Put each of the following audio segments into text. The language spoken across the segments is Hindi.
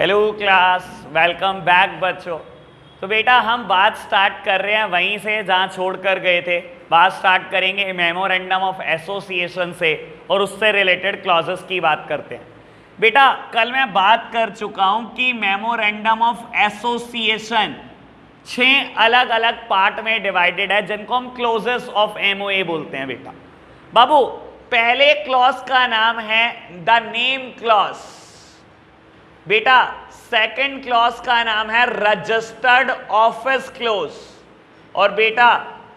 हेलो क्लास, वेलकम बैक बच्चों। तो बेटा हम बात स्टार्ट कर रहे हैं वहीं से जहां छोड़कर गए थे। बात स्टार्ट करेंगे मेमोरेंडम ऑफ एसोसिएशन से और उससे रिलेटेड क्लॉजेस की बात करते हैं। बेटा कल मैं बात कर चुका हूं कि मेमोरेंडम ऑफ एसोसिएशन 6 अलग अलग पार्ट में डिवाइडेड है, जिनको हम क्लोजेस ऑफ एमओए बोलते हैं। बेटा बाबू पहले क्लॉज का नाम है द नेम क्लॉज। बेटा सेकंड क्लॉज का नाम है रजिस्टर्ड ऑफिस क्लोज। और बेटा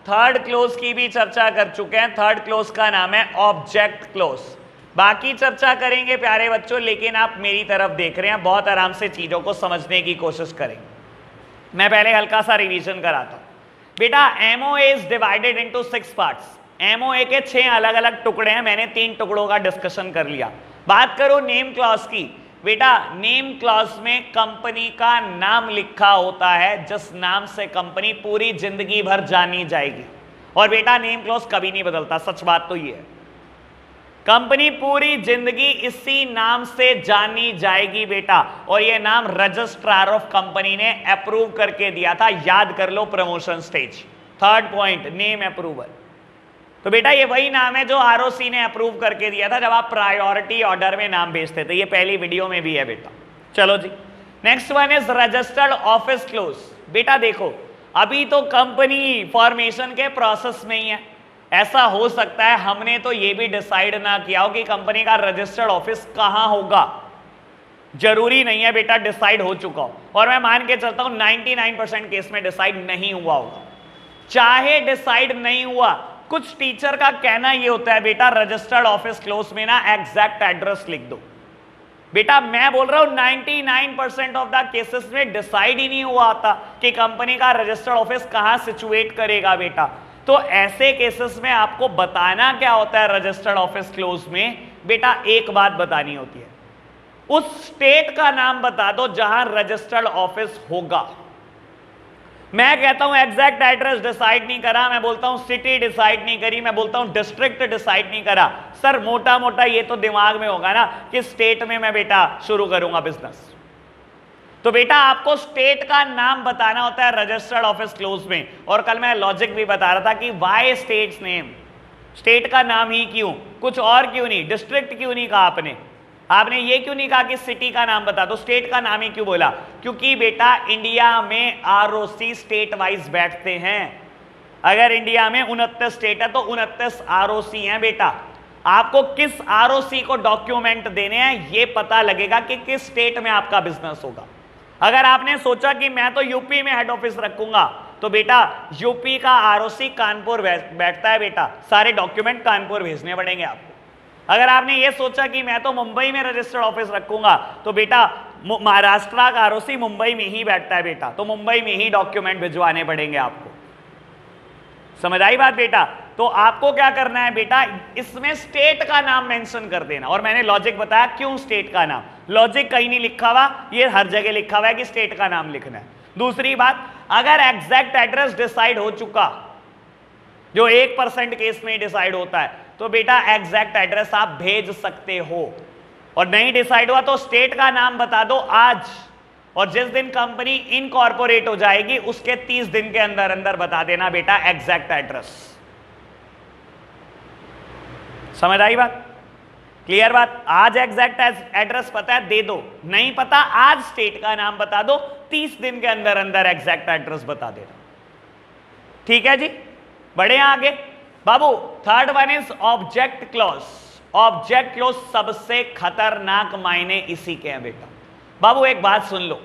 थर्ड क्लोज की भी चर्चा कर चुके हैं। थर्ड क्लोज का नाम है ऑब्जेक्ट क्लोज। बाकी चर्चा करेंगे प्यारे बच्चों, लेकिन आप मेरी तरफ देख रहे हैं, बहुत आराम से चीजों को समझने की कोशिश करेंगे। मैं पहले हल्का सा रिवीजन कराता हूं। बेटा MOA is divided into 6 parts. MOA के 6 अलग अलग टुकड़े हैं। मैंने 3 टुकड़ों का डिस्कशन कर लिया। बात करो नेम क्लॉज की। बेटा नेम क्लॉज में कंपनी का नाम लिखा होता है, जिस नाम से कंपनी पूरी जिंदगी भर जानी जाएगी। और बेटा नेम क्लॉज कभी नहीं बदलता, सच बात तो ये है। कंपनी पूरी जिंदगी इसी नाम से जानी जाएगी बेटा। और ये नाम रजिस्ट्रार ऑफ कंपनी ने अप्रूव करके दिया था। याद कर लो, promotion stage. Third point, name approval. तो बेटा ये वही नाम है जो आरओसी ने अप्रूव करके दिया था जब आप प्रायोरिटी ऑर्डर में नाम भेजते थे। ये पहली वीडियो में भी है बेटा। चलो जी, next one is registered office clause. बेटा देखो अभी तो कंपनी फॉर्मेशन के प्रोसेस में ही है। ऐसा हो सकता है हमने तो ये भी डिसाइड ना किया हो कि कंपनी का रजिस्टर्ड ऑफिस कहां होगा। जरूरी नहीं है बेटा डिसाइड हो चुका हो, और मैं मान के चलता हूं 99% केस में डिसाइड नहीं हुआ होगा। चाहे डिसाइड नहीं हुआ, कुछ टीचर का कहना यह होता है बेटा रजिस्टर्ड ऑफिस क्लोज में ना एग्जैक्ट एड्रेस लिख दो। बेटा मैं बोल रहा हूं 99% ऑफ द केसेस में डिसाइड ही नहीं हुआ था कि कंपनी का रजिस्टर्ड ऑफिस कहां सिचुएट करेगा बेटा। तो ऐसे केसेस में आपको बताना क्या होता है रजिस्टर्ड ऑफिस क्लोज में? बेटा एक बात बतानी होती है, उस स्टेट का नाम बता दो जहां रजिस्टर्ड ऑफिस होगा। मैं कहता हूं एग्जैक्ट एड्रेस डिसाइड नहीं करा, मैं बोलता हूं सिटी डिसाइड नहीं करी, मैं बोलता हूं डिस्ट्रिक्ट डिसाइड नहीं करा। सर मोटा मोटा ये तो दिमाग में होगा ना कि स्टेट में मैं बेटा शुरू करूंगा बिजनेस। तो बेटा आपको स्टेट का नाम बताना होता है रजिस्टर्ड ऑफिस क्लोज में। और कल मैं लॉजिक भी बता रहा था कि वाई स्टेट्स नेम, स्टेट का नाम ही क्यों, कुछ और क्यों नहीं, डिस्ट्रिक्ट क्यों नहीं कहा आपने ये क्यों नहीं कहा कि सिटी का नाम बता दो, स्टेट का नाम ही क्यों बोला? क्योंकि बेटा इंडिया में आरओसी स्टेट वाइज बैठते हैं। अगर इंडिया में 29 स्टेट है तो 29 आरओसी हैं बेटा। आपको किस आरओसी को डॉक्यूमेंट देने हैं ये पता लगेगा कि किस स्टेट में आपका बिजनेस होगा। अगर आपने सोचा कि मैं तो यूपी में हेड ऑफिस रखूंगा, तो बेटा यूपी का आरओसी कानपुर बैठता है बेटा, सारे डॉक्यूमेंट कानपुर भेजने पड़ेंगे आपको। अगर आपने ये सोचा कि मैं तो मुंबई में रजिस्टर्ड ऑफिस रखूंगा, तो बेटा महाराष्ट्र का आरओसी मुंबई में ही बैठता है बेटा, तो मुंबई में ही डॉक्यूमेंट भिजवाने पड़ेंगे आपको। समझ आई बात बेटा? तो आपको क्या करना है बेटा, इसमें स्टेट का नाम मेंशन कर देना। और मैंने लॉजिक बताया क्यों स्टेट का नाम, लॉजिक कहीं नहीं लिखा हुआ, ये हर जगह लिखा हुआ है कि स्टेट का नाम लिखना है। दूसरी बात, अगर एग्जैक्ट एड्रेस डिसाइड हो चुका, जो 1% केस में डिसाइड होता है, तो बेटा एग्जैक्ट एड्रेस आप भेज सकते हो। और नहीं डिसाइड हुआ तो स्टेट का नाम बता दो आज, और जिस दिन कंपनी इनकॉर्पोरेट हो जाएगी उसके 30 दिन के अंदर अंदर बता देना बेटा एग्जैक्ट एड्रेस। समझ आई बात? क्लियर बात? आज एग्जैक्ट एड्रेस पता है दे दो, नहीं पता आज स्टेट का नाम बता दो, 30 दिन के अंदर अंदर एग्जैक्ट एड्रेस बता देना। ठीक है जी, बढ़े आगे बाबू। Third one is object clause. Object clause सबसे खतरनाक मायने इसी के हैं बेटा। बाबू एक बात सुन लो,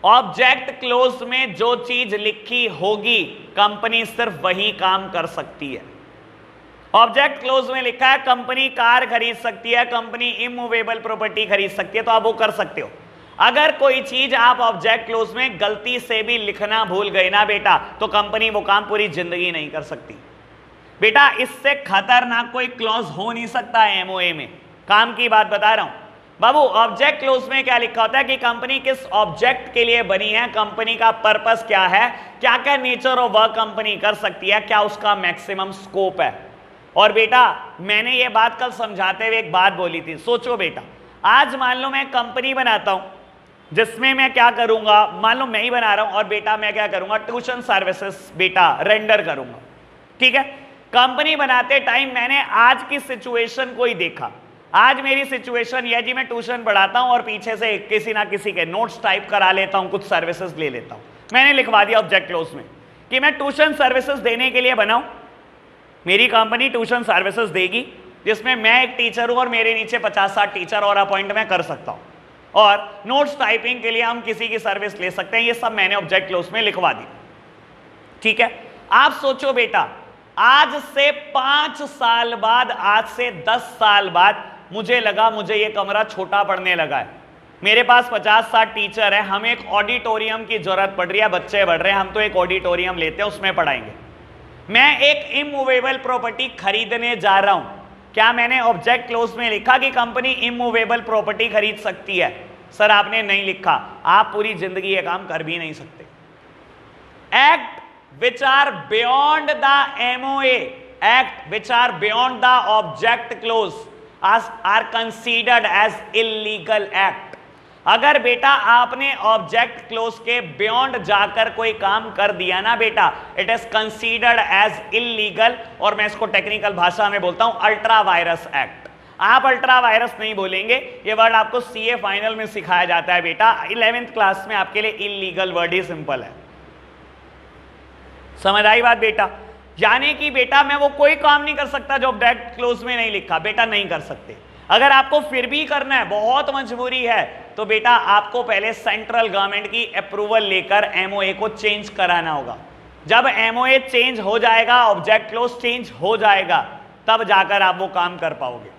ऑब्जेक्ट क्लॉज में जो चीज लिखी होगी कंपनी सिर्फ वही काम कर सकती है। ऑब्जेक्ट क्लॉज में लिखा है कंपनी कार खरीद सकती है, कंपनी इमूवेबल प्रॉपर्टी खरीद सकती है, तो आप वो कर सकते हो। अगर कोई चीज आप ऑब्जेक्ट क्लॉज में गलती से भी लिखना भूल गए ना बेटा, तो कंपनी वो काम पूरी जिंदगी नहीं कर सकती बेटा। इससे खतरनाक कोई क्लॉज हो नहीं सकता है एमओए में। काम की बात बता रहा हूं बाबू। ऑब्जेक्ट क्लॉज में क्या लिखा होता है कि कंपनी किस ऑब्जेक्ट के लिए बनी है, कंपनी का पर्पस क्या है, क्या क्या नेचर ऑफ वर्क कंपनी कर सकती है, क्या उसका मैक्सिमम स्कोप है। और बेटा मैंने ये बात कल समझाते हुए एक बात बोली थी, सोचो बेटा आज मान लो मैं कंपनी बनाता हूं जिसमें मैं क्या करूंगा, मान लो मैं ही बना रहा हूं और बेटा मैं क्या करूंगा, ट्यूशन सर्विसेज बेटा रेंडर करूंगा। ठीक है, कंपनी बनाते टाइम मैंने आज की सिचुएशन को ही देखा। आज मेरी सिचुएशन यह जी, मैं ट्यूशन पढ़ाता हूं और पीछे से किसी ना किसी के नोट्स टाइप करा लेता हूं, कुछ सर्विसेज ले लेता हूं। मैंने लिखवा दिया ऑब्जेक्ट क्लोज में कि मैं ट्यूशन सर्विसेज देने के लिए बनाऊं, मेरी कंपनी ट्यूशन सर्विसेज देगी जिसमें मैं एक टीचर हूं और मेरे नीचे 50-60 टीचर और अपॉइंट मैं कर सकता हूं, और नोट्स टाइपिंग के लिए हम किसी की सर्विस ले सकते हैं। ये सब मैंने ऑब्जेक्ट क्लोज में लिखवा दी। ठीक है, आप सोचो बेटा, आज से 5 साल बाद, आज से 10 साल बाद मुझे लगा मुझे ये कमरा छोटा पड़ने लगा है, मेरे पास 50-60 टीचर है, हमें एक ऑडिटोरियम की जरूरत पड़ रही है, बच्चे बढ़ रहे हैं, हम तो एक ऑडिटोरियम लेते हैं उसमें पढ़ाएंगे। मैं एक इमूवेबल प्रॉपर्टी खरीदने जा रहा हूं। क्या मैंने ऑब्जेक्ट क्लोज में लिखा कि कंपनी इमूवेबल प्रॉपर्टी खरीद सकती है? सर आपने नहीं लिखा, आप पूरी जिंदगी ये काम कर भी नहीं सकते। Act which are beyond the MOA, act which are beyond the object clause are considered as illegal act। अगर बेटा आपने ऑब्जेक्ट क्लोज के बियॉन्ड जाकर कोई काम कर दिया ना बेटा, it is considered as illegal, और मैं इसको टेक्निकल भाषा में बोलता हूं अल्ट्रा वायरस एक्ट। आप अल्ट्रा वायरस नहीं बोलेंगे, ये वर्ड आपको सीए फाइनल में सिखाया जाता है बेटा, 11th क्लास में आपके लिए इलीगल वर्ड ही सिंपल है। समझ आई बात बेटा? यानी कि बेटा मैं वो कोई काम नहीं कर सकता जो ऑब्जेक्ट क्लोज में नहीं लिखा, बेटा नहीं कर सकते। अगर आपको फिर भी करना है, बहुत मजबूरी है, तो बेटा आपको पहले सेंट्रल गवर्नमेंट की अप्रूवल लेकर एमओए को चेंज कराना होगा। जब एमओए चेंज हो जाएगा, ऑब्जेक्ट क्लोज चेंज हो जाएगा, तब जाकर आप वो काम कर पाओगे।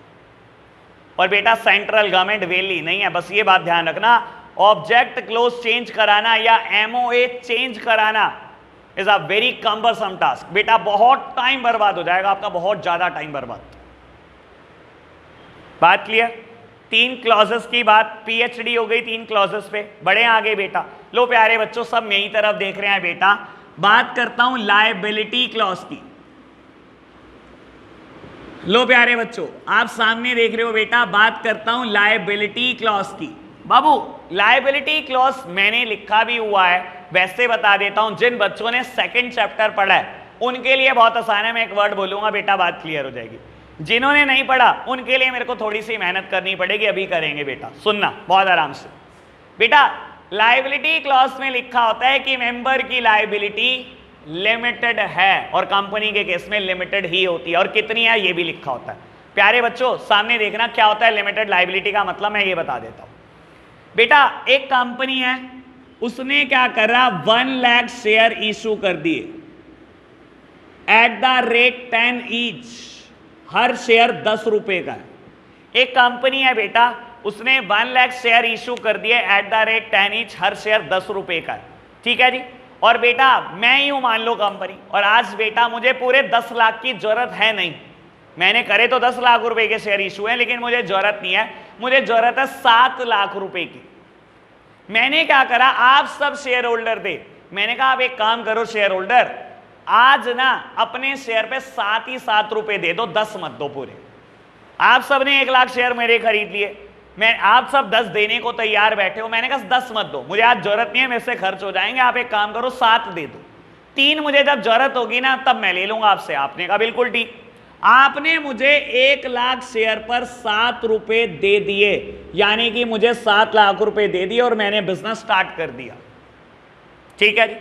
और बेटा सेंट्रल गवर्नमेंट वेली नहीं है, बस ये बात ध्यान रखना, ऑब्जेक्ट क्लोज चेंज कराना या एमओए चेंज कराना is a very cumbersome task. बेटा बहुत टाइम बर्बाद हो जाएगा आपका, बहुत ज्यादा टाइम बर्बाद। बात क्लियर? 3 क्लॉजेस की बात, पीएचडी हो गई 3 क्लॉजेस पे। बड़े आगे बेटा, लो प्यारे बच्चों सब मेरी तरफ देख रहे हैं बेटा। बात करता हूं लायबिलिटी क्लॉज की। लो प्यारे बच्चों आप सामने देख रहे हो बेटा, बात करता हूं लायबिलिटी क्लॉज की। बाबू लायबिलिटी क्लॉज मैंने लिखा भी हुआ है, वैसे बता देता हूं, जिन बच्चों ने 2nd चैप्टर पढ़ा है उनके लिए बहुत आसान है, मैं एक वर्ड बोलूंगा बेटा बात क्लियर हो जाएगी। जिन्होंने नहीं पढ़ा उनके लिए मेरे को थोड़ी सी मेहनत करनी पड़ेगी, अभी करेंगे बेटा, सुनना बहुत आराम से। बेटा लायबिलिटी क्लॉज में लिखा होता है कि मेंबर की लायबिलिटी लिमिटेड है, और कंपनी के केस में लिमिटेड ही होती है, और कितनी है ये भी लिखा होता है। प्यारे बच्चों सामने देखना क्या होता है लिमिटेड लायबिलिटी का मतलब, मैं ये बता देता हूं। बेटा एक कंपनी है, उसने क्या करा, 1 लाख शेयर इशू कर दिए at the rate 10 each, her share 10 रुपए का है। एक कंपनी है बेटा, उसने 1 लाख शेयर इशू कर दिए at the rate 10 each, her share 10 रुपए का है। ठीक है जी, और बेटा मैं ही हूं मान लो कंपनी, और आज बेटा मुझे पूरे 10 लाख की जरूरत है नहीं, मैंने करे तो 10 लाख रुपए के शेयर इशू है, लेकिन मुझे जरूरत नहीं है, मुझे जरूरत है 7 लाख रुपए की। मैंने क्या करा, आप सब शेयर होल्डर थे, मैंने कहा आप एक काम करो शेयर होल्डर, आज ना अपने शेयर पे 7 ही 7 रुपए दे दो, 10 मत दो पूरे। आप सब ने 1 लाख शेयर मेरे खरीद लिए, मैं आप सब 10 देने को तैयार बैठे हो, मैंने कहा 10 मत दो, मुझे आज जरूरत नहीं है, मेरे से खर्च हो जाएंगे, आप एक काम करो 7 दे दो, 3 मुझे जब जरूरत होगी ना तब मैं ले लूंगा आपसे। आपने कहा बिल्कुल ठीक। आपने मुझे 1 लाख शेयर पर 7 रुपए दे दिए, यानी कि मुझे 7 लाख रुपए दे दिए और मैंने बिजनेस स्टार्ट कर दिया। ठीक है जी,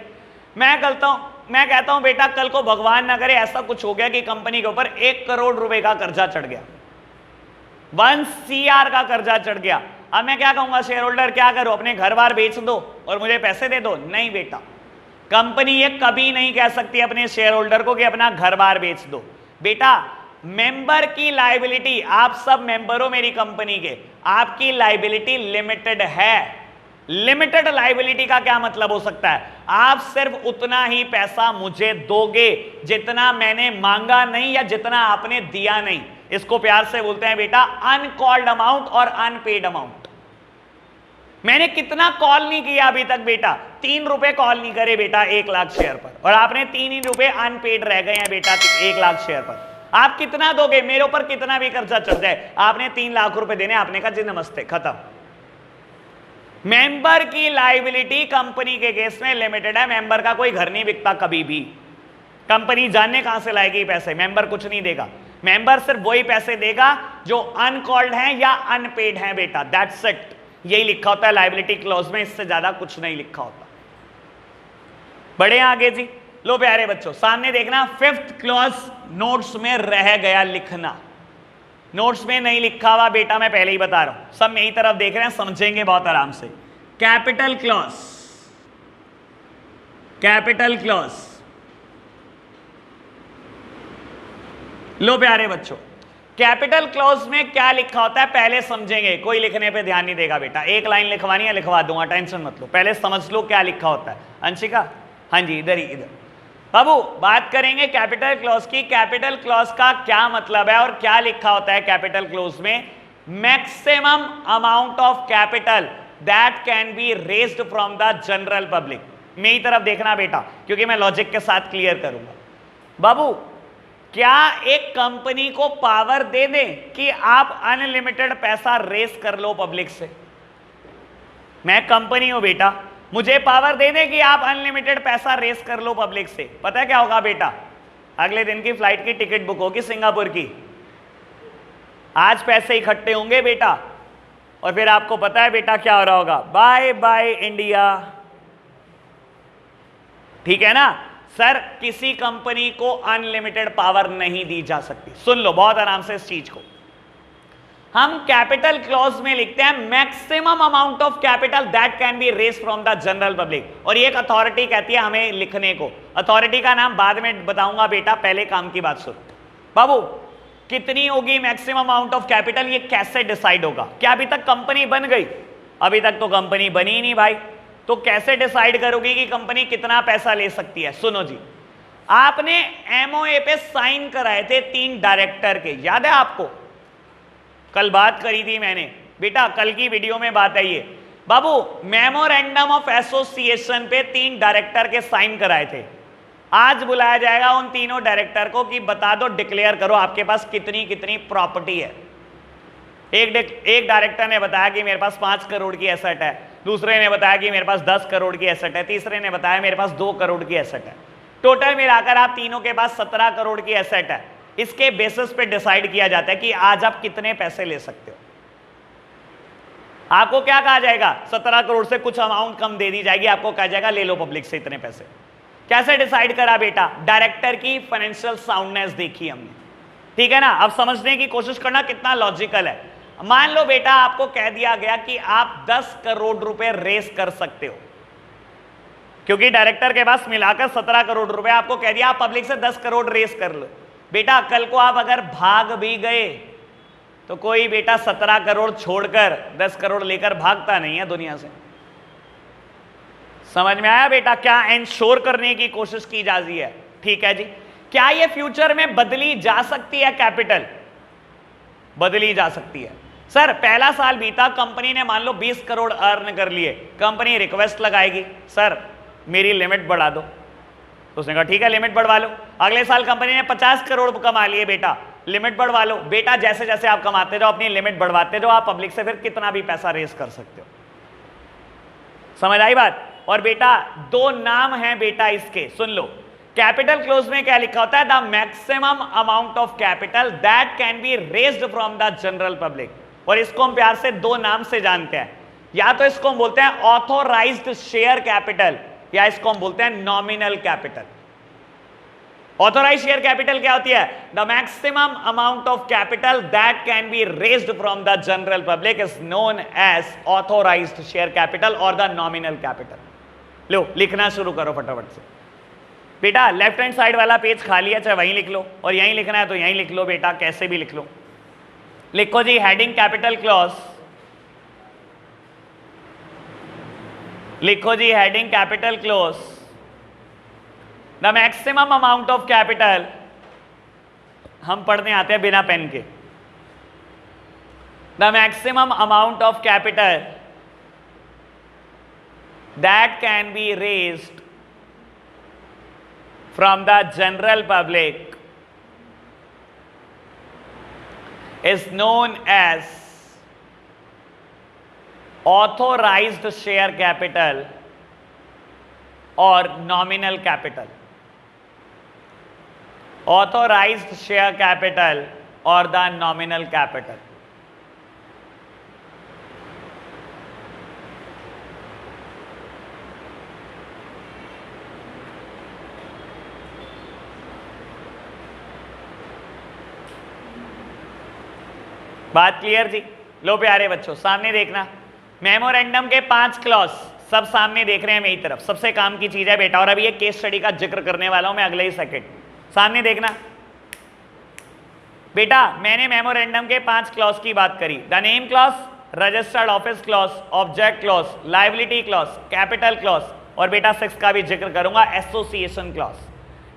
मैं कहता हूं बेटा कल को भगवान ना करे ऐसा कुछ हो गया कि कंपनी के ऊपर 1 करोड़ रुपए का कर्जा चढ़ गया, 1 CR का कर्जा चढ़ गया। अब मैं क्या कहूंगा शेयर होल्डर, क्या करो, अपने घर बार बेच दो और मुझे पैसे दे दो? नहीं बेटा, कंपनी ये कभी नहीं कह सकती अपने शेयर होल्डर को कि अपना घर बार बेच दो। बेटा मेंबर की लायबिलिटी, आप सब मेंबर हो मेरी कंपनी के, आपकी लायबिलिटी लिमिटेड है। लिमिटेड लायबिलिटी का क्या मतलब हो सकता है, आप सिर्फ उतना ही पैसा मुझे दोगे जितना मैंने मांगा नहीं या जितना आपने दिया नहीं। इसको प्यार से बोलते हैं बेटा अनकॉल्ड अमाउंट और अनपेड अमाउंट। मैंने कितना कॉल नहीं किया अभी तक बेटा, 3 रुपए कॉल नहीं करे बेटा 1 लाख शेयर पर, और आपने 3 ही रुपए अनपेड रह गए हैं बेटा 1 लाख शेयर पर। आप कितना दोगे, मेरे ऊपर कितना भी कर्जा चढ़ जाए, आपने 3 लाख रुपए देने, आपने कहा जी नमस्ते, खत्म। मेंबर की लायबिलिटी कंपनी के केस में लिमिटेड है, मेंबर का कोई घर नहीं बिकता कभी भी। कंपनी जाने कहां से लाएगी पैसे, मेंबर कुछ नहीं देगा। मेंबर सिर्फ वही पैसे देगा जो अनकॉल्ड हैं या अनपेड हैं बेटा, दैट्स इट। यही लिखा होता है लायबिलिटी क्लॉज में, इससे ज्यादा कुछ नहीं लिखा होता। बढ़े आगे जी। लो प्यारे बच्चों, सामने देखना 5th क्लॉज नोट्स में रह गया लिखना, नोट्स में नहीं लिखा हुआ बेटा, मैं पहले ही बता रहा हूं, सब मेरी तरफ देख रहे हैं, समझेंगे बहुत आराम से। कैपिटल क्लॉज, कैपिटल क्लॉज, लो प्यारे बच्चों, कैपिटल क्लॉज में क्या लिखा होता है पहले समझेंगे, कोई लिखने पे ध्यान नहीं देगा बेटा, एक लाइन लिखवानी है लिखवा दूंगा, टेंशन मत लो, पहले समझ लो क्या लिखा होता है। अंशिका, हाँ जी इधर ही, इधर बाबू बात करेंगे कैपिटल क्लॉज की। कैपिटल क्लॉज का क्या मतलब है और क्या लिखा होता है कैपिटल क्लॉज में? Maximum amount of capital that can be raised from the general public. मेरी तरफ देखना बेटा, क्योंकि मैं लॉजिक के साथ क्लियर करूंगा। बाबू, क्या एक कंपनी को पावर दे दें कि आप अनलिमिटेड पैसा रेस कर लो पब्लिक से? मैं कंपनी हूं बेटा, मुझे पावर दे दे कि आप अनलिमिटेड पैसा रेस कर लो पब्लिक से, पता है क्या होगा बेटा? अगले दिन की फ्लाइट की टिकट बुक होगी सिंगापुर की, आज पैसे इकट्ठे होंगे बेटा, और फिर आपको पता है बेटा क्या हो रहा होगा, बाय बाय इंडिया। ठीक है ना सर? किसी कंपनी को अनलिमिटेड पावर नहीं दी जा सकती। सुन लो बहुत आराम से इस चीज को, हम कैपिटल क्लॉज में लिखते हैं maximum amount of capital that can be raise from the general public, और ये एक अथॉरिटी कहती है हमें लिखने को। अथॉरिटी का नाम बाद में बताऊंगा बेटा, पहले काम की बात सुनो। बाबू, कितनी होगी मैक्सिमम अमाउंट ऑफ कैपिटल, ये कैसे डिसाइड होगा? क्या अभी तक कंपनी बन गई? अभी तक तो कंपनी बनी ही नहीं भाई, तो कैसे डिसाइड करोगी कि कंपनी कितना पैसा ले सकती है? सुनो जी, आपने एमओए पे साइन कराए थे 3 डायरेक्टर के, याद है आपको? कल बात करी थी मैंने बेटा, कल की वीडियो में बात आई है। बाबू, मेमोरेंडम ऑफ एसोसिएशन पे 3 डायरेक्टर के साइन कराए थे। आज बुलाया जाएगा उन तीनों डायरेक्टर को कि बता दो, डिक्लेयर करो आपके पास कितनी कितनी प्रॉपर्टी है। एक डायरेक्टर ने बताया कि मेरे पास 5 करोड़ की एसेट है, दूसरे ने बताया कि मेरे पास 10 करोड़ की एसेट है, तीसरे ने बताया मेरे पास 2 करोड़ की एसेट है। टोटल मिलाकर आप तीनों के पास 17 करोड़ की एसेट है। इसके बेसिस पे डिसाइड किया जाता है कि आज आप कितने पैसे ले सकते हो। आपको क्या कहा जाएगा? 17 करोड़ से कुछ अमाउंट कम दे दी जाएगी, आपको कहा जाएगा ले लो पब्लिक से इतने पैसे। कैसे डिसाइड करा बेटा? डायरेक्टर की फाइनेंशियल साउंडनेस देखी हमने, ठीक है ना? अब समझने की कोशिश करना कितना लॉजिकल है। मान लो बेटा आपको कह दिया गया कि आप 10 करोड़ रुपए रेस कर सकते हो, क्योंकि डायरेक्टर के पास मिलाकर 17 करोड़ रुपए, आपको कह दिया आप पब्लिक से 10 करोड़ रेस कर लो। बेटा कल को आप अगर भाग भी गए तो कोई बेटा 17 करोड़ छोड़कर 10 करोड़ लेकर भागता नहीं है दुनिया से। समझ में आया बेटा? क्या इंश्योर करने की कोशिश की जा रही है? ठीक है जी। क्या ये फ्यूचर में बदली जा सकती है कैपिटल? बदली जा सकती है। सर पहला साल बीता, कंपनी ने मान लो 20 करोड़ अर्न कर लिए, कंपनी रिक्वेस्ट लगाएगी सर मेरी लिमिट बढ़ा दो, तो उसने कहा ठीक है लिमिट बढ़वा लो। अगले साल कंपनी ने 50 करोड़ कमा लिए, बेटा लिमिट बढ़वा लो। बेटा जैसे जैसे आप कमाते जाओ अपनी लिमिट बढ़वाते जाओ, आप पब्लिक से फिर कितना भी पैसा रेस कर सकते हो। समझ आई बात? और बेटा 2 नाम हैं बेटा इसके, सुन लो। कैपिटल क्लोज में क्या लिखा होता है? The maximum amount of capital that can be raised from the general public, और इसको हम प्यार से 2 नाम से जानते हैं। या तो इसको हम बोलते हैं ऑथोराइज्ड शेयर कैपिटल, या इसको हम बोलते हैं nominal capital. Authorised share capital क्या होती है? The maximum amount of capital that can be raised from the general public is known as authorised share capital और द नॉमिनल कैपिटल। लो लिखना शुरू करो फटाफट से बेटा। लेफ्ट हैंड साइड वाला पेज खाली है, चाहे वहीं लिख लो, और यहीं लिखना है तो यहीं लिख लो बेटा, कैसे भी लिख लो। लिखो जी हेडिंग कैपिटल क्लॉज, लिखो जी heading capital clause. The maximum amount of capital, हम पढ़ने आते हैं बिना पेन के। The maximum amount of capital that can be raised from the general public is known as authorized share capital or nominal capital. Authorized share capital or the nominal capital. बात क्लियर जी? लो प्यारे बच्चों, सामने देखना, मेमोरेंडम के 5 क्लॉज सब सामने देख रहे हैं मेरी तरफ, सबसे काम की चीज है बेटा, और अभी एक केस स्टडी का जिक्र करने वाला हूं मैं अगले ही सेकंड। सामने देखना बेटा, मैंने मेमोरेंडम के 5 क्लॉज की बात करी, the name clause, registered office clause, object clause, liability clause, capital clause, और बेटा 6 का भी जिक्र करूंगा, एसोसिएशन क्लॉज।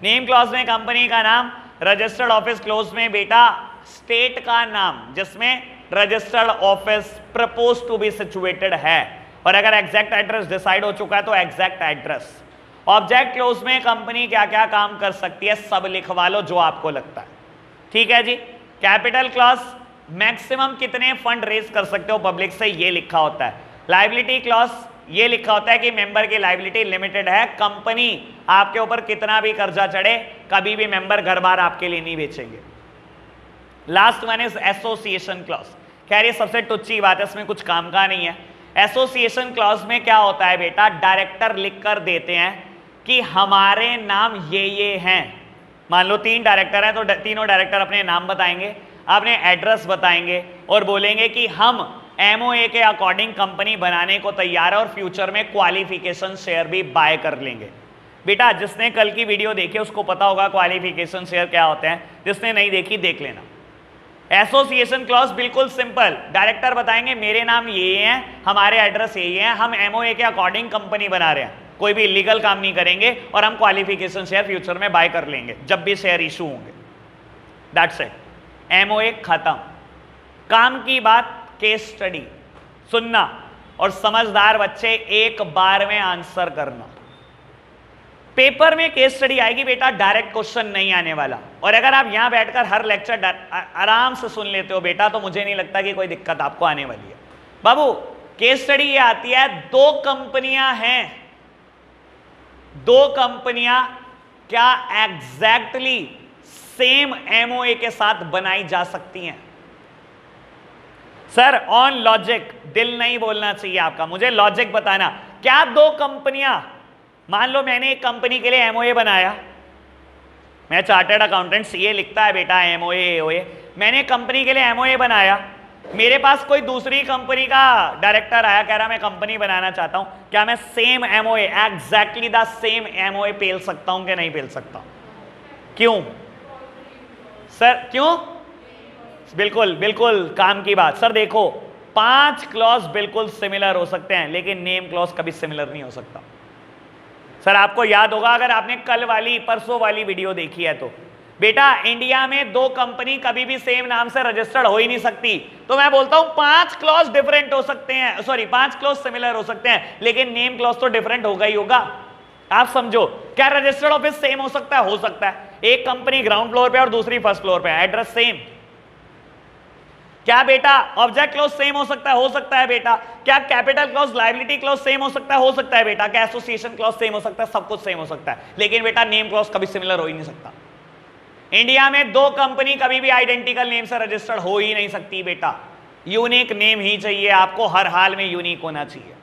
नेम क्लॉज में कंपनी का नाम, रजिस्टर्ड ऑफिस क्लॉज में बेटा स्टेट का नाम जिसमें registered office propose to be situated है, और अगर एग्जैक्ट एड्रेस डिसाइड हो चुका है तो एग्जैक्ट एड्रेस। ऑब्जेक्ट क्लोज में कंपनी क्या क्या काम कर सकती है सब लिखवा लो जो आपको लगता है, ठीक है जी। कैपिटल क्लॉज, मैक्सिमम कितने फंड रेज कर सकते हो पब्लिक से, ये लिखा होता है। लायबिलिटी क्लॉज, ये लिखा होता है कि मेंबर की लायबिलिटी लिमिटेड है, कंपनी आपके ऊपर कितना भी कर्जा चढ़े कभी भी मेंबर घर बार आपके लिए नहीं बेचेंगे। Last one is association clause, खैर ये सबसे टुच्ची बात है, इसमें कुछ काम का नहीं है। एसोसिएशन क्लॉज में क्या होता है बेटा, डायरेक्टर लिख कर देते हैं कि हमारे नाम ये हैं, मान लो 3 डायरेक्टर हैं तो तीनों डायरेक्टर अपने नाम बताएंगे, अपने एड्रेस बताएंगे और बोलेंगे कि हम एमओए के अकॉर्डिंग कंपनी बनाने को तैयार है और फ्यूचर में क्वालिफिकेशन शेयर भी बाय कर लेंगे। बेटा जिसने कल की वीडियो देखी उसको पता होगा क्वालिफिकेशन शेयर क्या होते हैं, जिसने नहीं देखी देख लेना। एसोसिएशन क्लॉज बिल्कुल सिंपल, डायरेक्टर बताएंगे मेरे नाम ये हैं, हमारे एड्रेस यही है, हम एमओए के अकॉर्डिंग कंपनी बना रहे हैं, कोई भी इलीगल काम नहीं करेंगे और हम क्वालिफिकेशन शेयर फ्यूचर में बाय कर लेंगे जब भी शेयर इशू होंगे। दैट्स इट, एमओए खत्म। काम की बात केस स्टडी सुनना और समझदार बच्चे एक बार में आंसर करना। पेपर में केस स्टडी आएगी बेटा, डायरेक्ट क्वेश्चन नहीं आने वाला, और अगर आप यहां बैठकर हर लेक्चर आराम से सुन लेते हो बेटा तो मुझे नहीं लगता कि कोई दिक्कत आपको आने वाली है। बाबू केस स्टडी ये आती है, 2 कंपनियां हैं, 2 कंपनियां क्या एग्जैक्टली सेम एमओए के साथ बनाई जा सकती हैं? सर ऑन लॉजिक, दिल नहीं बोलना चाहिए आपका, मुझे लॉजिक बताना। क्या 2 कंपनियां, मान लो मैंने एक कंपनी के लिए एमओए बनाया, मैं चार्टर्ड अकाउंटेंट सीए लिखता है बेटा एमओए एओए, मैंने कंपनी के लिए एमओए बनाया, मेरे पास कोई दूसरी कंपनी का डायरेक्टर आया कह रहा मैं कंपनी बनाना चाहता हूं, क्या मैं same MOA exactly the same MOA पेल सकता हूं कि नहीं पेल सकता? क्यों सर, क्यों? बिल्कुल बिल्कुल काम की बात। सर देखो 5 क्लॉज बिल्कुल सिमिलर हो सकते हैं लेकिन नेम क्लॉज कभी सिमिलर नहीं हो सकता। सर आपको याद होगा अगर आपने कल वाली परसों वाली वीडियो देखी है तो, बेटा इंडिया में 2 कंपनी कभी भी सेम नाम से रजिस्टर्ड हो ही नहीं सकती, तो मैं बोलता हूं 5 क्लॉज डिफरेंट हो सकते हैं, सॉरी 5 क्लॉज सिमिलर हो सकते हैं लेकिन नेम क्लॉज तो डिफरेंट होगा ही होगा। आप समझो, क्या रजिस्टर्ड ऑफिस सेम हो सकता है? हो सकता है, एक कंपनी ग्राउंड फ्लोर पे और दूसरी फर्स्ट फ्लोर पे, एड्रेस सेम। क्या बेटा ऑब्जेक्ट क्लॉज सेम हो सकता है? हो सकता है बेटा। क्या capital clause, liability clause same हो सकता है? हो सकता है बेटा। क्या एसोसिएशन क्लॉज सेम हो सकता है? सब कुछ सेम हो सकता है, लेकिन बेटा नेम क्लॉज कभी सिमिलर हो ही नहीं सकता। इंडिया में 2 कंपनी कभी भी आइडेंटिकल नेम से रजिस्टर्ड हो ही नहीं सकती बेटा, यूनिक नेम ही चाहिए आपको, हर हाल में यूनिक होना चाहिए।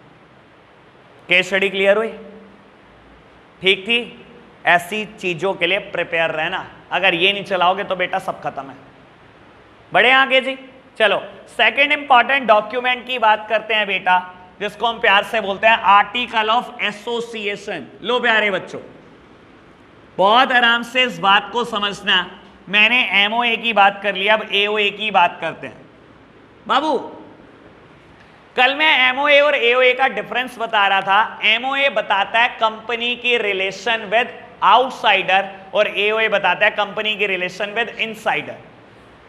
केस स्टडी क्लियर हुई? ठीक थी? ऐसी चीजों के लिए प्रिपेयर रहना, अगर ये नहीं चलाओगे तो बेटा सब खत्म है। बढ़े आगे जी, चलो सेकंड इंपॉर्टेंट डॉक्यूमेंट की बात करते हैं बेटा, जिसको हम प्यार से बोलते हैं आर्टिकल ऑफ एसोसिएशन। लो प्यारे बच्चों, बहुत आराम से इस बात को समझना, मैंने एमओए की बात कर लिया, अब एओए की बात करते हैं। बाबू कल मैं एमओए और एओए का डिफरेंस बता रहा था। एमओए बताता है कंपनी की रिलेशन विद आउटसाइडर और एओए बताता है कंपनी की रिलेशन विद इनसाइडर।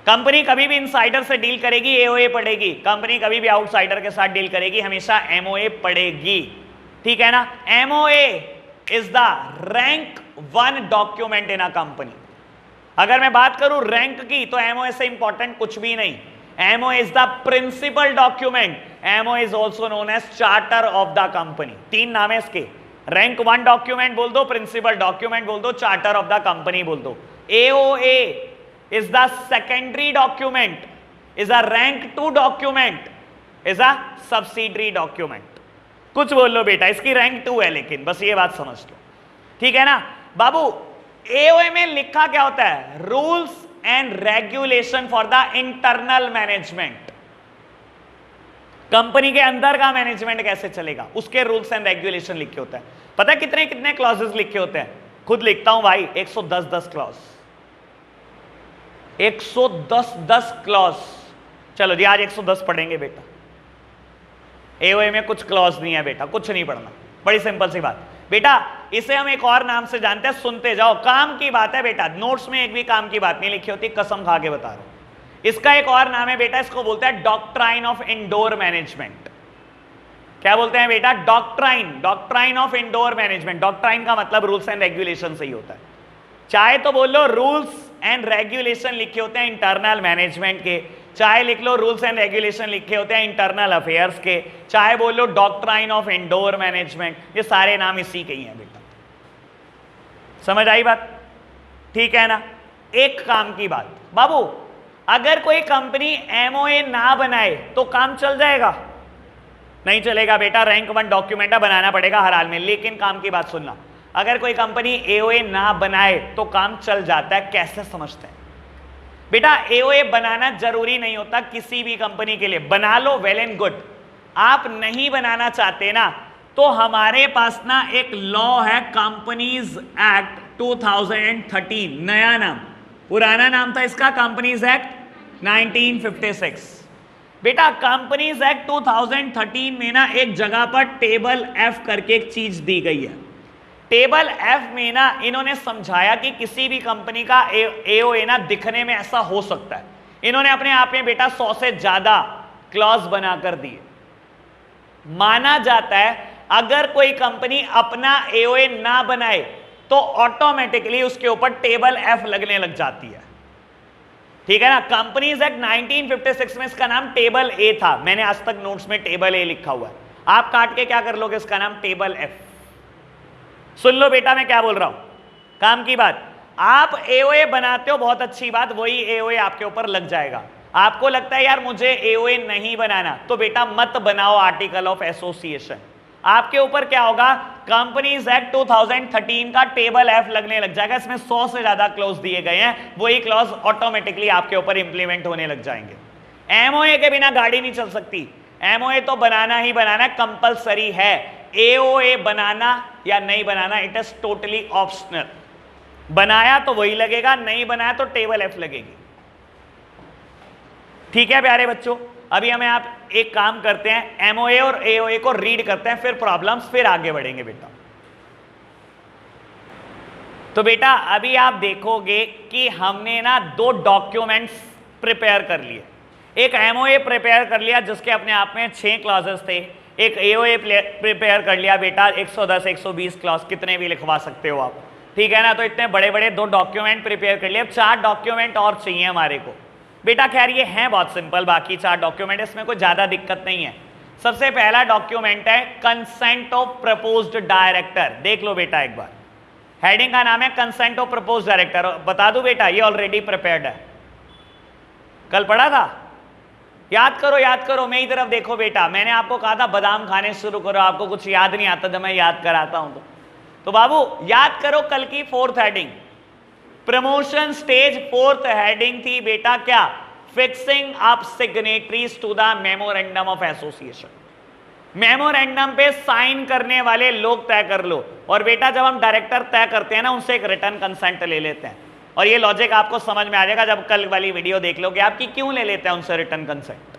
कंपनी कभी भी इनसाइडर से डील करेगी, एओए पड़ेगी। कंपनी कभी भी आउटसाइडर के साथ डील करेगी, हमेशा एमओए पड़ेगी, ठीक है ना। MOA is the rank 1 document in a company. अगर मैं बात करूं रैंक की तो एमओए से इंपॉर्टेंट कुछ भी नहीं। MOA is the principal document, MOA is also known as charter of the company. तीन नाम है इसके, रैंक 1 डॉक्यूमेंट बोल दो, प्रिंसिपल डॉक्यूमेंट बोल दो, चार्टर ऑफ द कंपनी बोल दो। AOA is the secondary document, is a rank 2 document, is a subsidiary document. कुछ बोल लो बेटा, इसकी रैंक 2 है, लेकिन बस ये बात समझ लो, ठीक है ना बाबू। एओए में लिखा क्या होता है? Rules and regulation for the internal management. Company के अंदर का मैनेजमेंट कैसे चलेगा, उसके रूल्स एंड रेगुलेशन लिखे होते हैं। पता है कितने कितने क्लॉजेस लिखे होते हैं? खुद लिखता हूं भाई, 110 क्लॉज, 110 क्लॉज। चलो जी आज 110 पढ़ेंगे बेटा। एओए में कुछ क्लॉज नहीं है बेटा, कुछ नहीं पढ़ना, बड़ी सिंपल सी बात बेटा। इसे हम एक और नाम से जानते हैं, सुनते जाओ, काम की बात है बेटा। नोट्स में एक भी काम की बात नहीं लिखी होती, कसम खा के बता रहा हूं। इसका एक और नाम है बेटा, इसको बोलते हैं डॉक्ट्राइन ऑफ इंडोर मैनेजमेंट। क्या बोलते हैं बेटा? Doctrine, doctrine of indoor management. Doctrine का मतलब रूल्स एंड रेगुलेशन से ही होता है। चाहे तो बोल लो रूल्स एंड रेगुलेशन लिखे होते हैं इंटरनल मैनेजमेंट के, चाहे लिख लो रूल्स एंड रेगुलेशन लिखे होते हैं इंटरनल अफेयर्स के, चाहे बोल लो डॉक्ट्राइन ऑफ इंडोर मैनेजमेंट, ये सारे नाम इसी के ही हैं बेटा। समझ आई बात? ठीक है ना। एक काम की बात बाबू, अगर कोई कंपनी एमओए ना बनाए तो काम चल जाएगा? नहीं चलेगा बेटा, रैंक 1 डॉक्यूमेंट बनाना पड़ेगा हर हाल में। लेकिन काम की बात सुनना, अगर कोई कंपनी एओए ना बनाए तो काम चल जाता है। कैसे समझते हैं बेटा? एओए बनाना जरूरी नहीं होता किसी भी कंपनी के लिए, बना लो वेल एंड गुड। आप नहीं बनाना चाहते ना, तो हमारे पास ना एक लॉ है, कंपनीज एक्ट 2013, नया नाम, पुराना नाम था इसका कंपनीज एक्ट 1956। बेटा कंपनीज एक्ट 2013 में ना एक जगह पर टेबल एफ करके एक चीज दी गई है। टेबल एफ में ना इन्होंने समझाया कि किसी भी कंपनी का एओए ना दिखने में ऐसा हो सकता है। इन्होंने अपने आप में बेटा 100 से ज्यादा क्लॉज बनाकर दिए। माना जाता है अगर कोई कंपनी अपना एओए ना बनाए तो ऑटोमेटिकली उसके ऊपर टेबल एफ लगने लग जाती है, ठीक है ना। कंपनीज एक्ट 1956 में इसका नाम टेबल ए था। मैंने आज तक नोट्स में टेबल ए लिखा हुआ है, आप काट के क्या कर लोगे, इसका नाम टेबल एफ। सुन लो बेटा मैं क्या बोल रहा हूं, काम की बात। आप एओए बनाते हो, बहुत अच्छी बात, वही एओए आपके ऊपर लग जाएगा। आपको लगता है यार मुझे एओए नहीं बनाना, तो बेटा मत बनाओ आर्टिकल ऑफ एसोसिएशन। आपके ऊपर क्या होगा, कंपनीज एक्ट 2013 का टेबल एफ लगने लग जाएगा। इसमें 100 से ज्यादा क्लॉज दिए गए हैं, वही क्लॉज ऑटोमेटिकली आपके ऊपर इंप्लीमेंट होने लग जाएंगे। एमओए के बिना गाड़ी नहीं चल सकती, एमओए तो बनाना ही बनाना, कंपलसरी है। एओए बनाना या नहीं बनाना, इट इज टोटली ऑप्शनल। बनाया तो वही लगेगा, नहीं बनाया तो टेबल एफ लगेगी। ठीक है प्यारे बच्चों, अभी हमें आप एक काम करते हैं, एमओए और एओए को रीड करते हैं, फिर प्रॉब्लम्स, फिर आगे बढ़ेंगे बेटा। तो बेटा अभी आप देखोगे कि हमने ना 2 डॉक्यूमेंट्स प्रिपेयर कर लिए। एक एमओए प्रिपेयर कर लिया जिसके अपने आप में 6 क्लॉजेस थे, एक एओए प्रिपेयर कर लिया बेटा 110 120 क्लॉज, कितने भी लिखवा सकते हो आप, ठीक है ना। तो इतने बड़े बड़े 2 डॉक्यूमेंट प्रिपेयर कर लिए। अब 4 डॉक्यूमेंट और चाहिए हमारे को बेटा। खैर ये हैं बहुत सिंपल, बाकी 4 डॉक्यूमेंट, इसमें कोई ज्यादा दिक्कत नहीं है। सबसे पहला डॉक्यूमेंट है कंसेंट ऑफ प्रपोज्ड डायरेक्टर। देख लो बेटा एक बार, हेडिंग का नाम है कंसेंट ऑफ प्रपोज्ड डायरेक्टर। बता दूं बेटा ये ऑलरेडी प्रिपेयर्ड है, कल पढ़ा था, याद करो मेरी तरफ देखो बेटा। मैंने आपको कहा था बादाम खाने शुरू करो, आपको कुछ याद नहीं आता जब मैं याद कराता हूं तो बाबू याद करो कल की 4th heading, promotion stage 4th heading थी बेटा क्या, fixing up signatories to the memorandum of association. Memorandum पे साइन करने वाले लोग तय कर लो। और बेटा जब हम डायरेक्टर तय करते हैं ना, उनसे एक रिटर्न कंसेंट ले लेते हैं। और ये लॉजिक आपको समझ में आ जाएगा जब कल वाली वीडियो देख लोगे आप कि क्यों ले लेते हैं उनसे रिटर्न कंसेंट।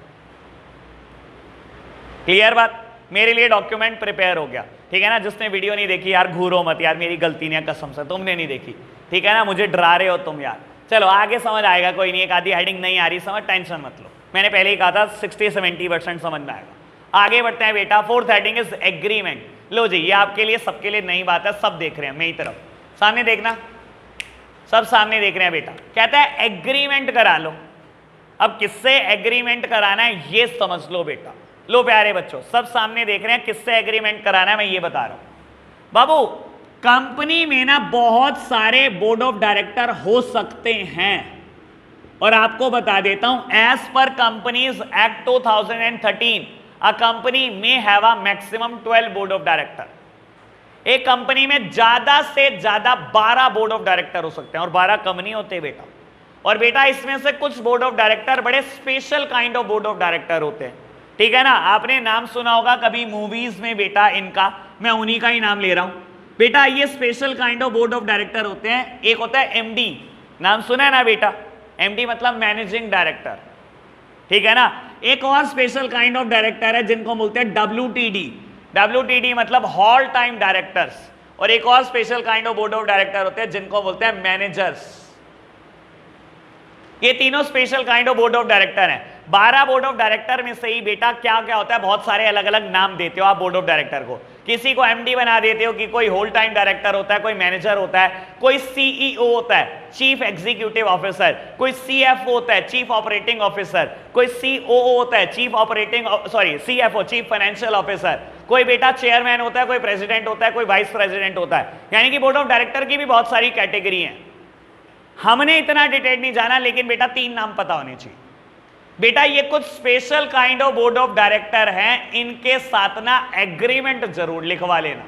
क्लियर बात? मेरे लिए डॉक्यूमेंट प्रिपेयर हो गया, ठीक है ना। जिसने वीडियो नहीं देखी यार घूरो मत यार, मेरी गलती नहीं है कसम से, तुमने नहीं देखी, ठीक है ना, मुझे डरा रहे हो तुम यार। चलो आगे समझ आएगा, कोई नहीं, एक आधी हेडिंग नहीं आ रही समझ, टेंशन मत लो। मैंने पहले ही कहा था 60-70% समझ में आएगा। आगे बढ़ते हैं बेटा। 4th heading is agreement. लो जी ये आपके लिए सबके लिए नई बात है, सब देख रहे हैं मेरी तरफ, सामने देखना, सब सामने देख रहे हैं बेटा। कहता है एग्रीमेंट करा लो। अब किससे एग्रीमेंट कराना है ये समझ लो बेटा। लो प्यारे बच्चों, सब सामने देख रहे हैं, किससे एग्रीमेंट कराना है मैं ये बता रहा हूं। बाबू कंपनी में ना बहुत सारे बोर्ड ऑफ डायरेक्टर हो सकते हैं, और आपको बता देता हूं as per companies act 2013 a company में have a maximum 12 board of director. एक कंपनी में ज्यादा से ज्यादा 12 बोर्ड ऑफ डायरेक्टर हो सकते हैं, और 12 कम नहीं होते बेटा। और बेटा इसमें से कुछ बोर्ड ऑफ डायरेक्टर बड़े special kind of board of director होते हैं, ठीक है ना। आपने नाम सुना होगा कभी मूवीज में बेटा इनका, मैं उन्हीं का ही नाम ले रहा हूं बेटा। ये special kind of board of director होते हैं। एक होता है एमडी, नाम सुना है ना बेटा, एमडी मतलब मैनेजिंग डायरेक्टर, ठीक है ना। एक और स्पेशल काइंड ऑफ डायरेक्टर है जिनको बोलते हैं डब्ल्यूटीडी, डब्ल्यूटीडी मतलब हॉल टाइम डायरेक्टर्स। और एक और special kind of board of director होते हैं जिनको बोलते हैं मैनेजर्स। ये तीनों special kind of board of director हैं। 12 बोर्ड ऑफ डायरेक्टर में से ही बेटा क्या क्या होता है, बहुत सारे अलग अलग नाम देते हो आप बोर्ड ऑफ डायरेक्टर को। किसी को एमडी बना देते हो कि कोई होल टाइम डायरेक्टर होता है, कोई मैनेजर होता है, कोई सीईओ होता है चीफ एग्जीक्यूटिव ऑफिसर, कोई सीएफओ होता है चीफ ऑपरेटिंग ऑफिसर, कोई सीओओ होता है सीएफओ चीफ फाइनेंशियल ऑफिसर, कोई बेटा चेयरमैन होता है, कोई प्रेसिडेंट होता है, कोई वाइस प्रेसिडेंट होता है। यानी कि बोर्ड ऑफ डायरेक्टर की भी बहुत सारी कैटेगरी है। हमने इतना डिटेल नहीं जाना, लेकिन बेटा 3 नाम पता होने चाहिए बेटा। ये कुछ special kind of board of director हैं, इनके साथ ना एग्रीमेंट जरूर लिखवा लेना।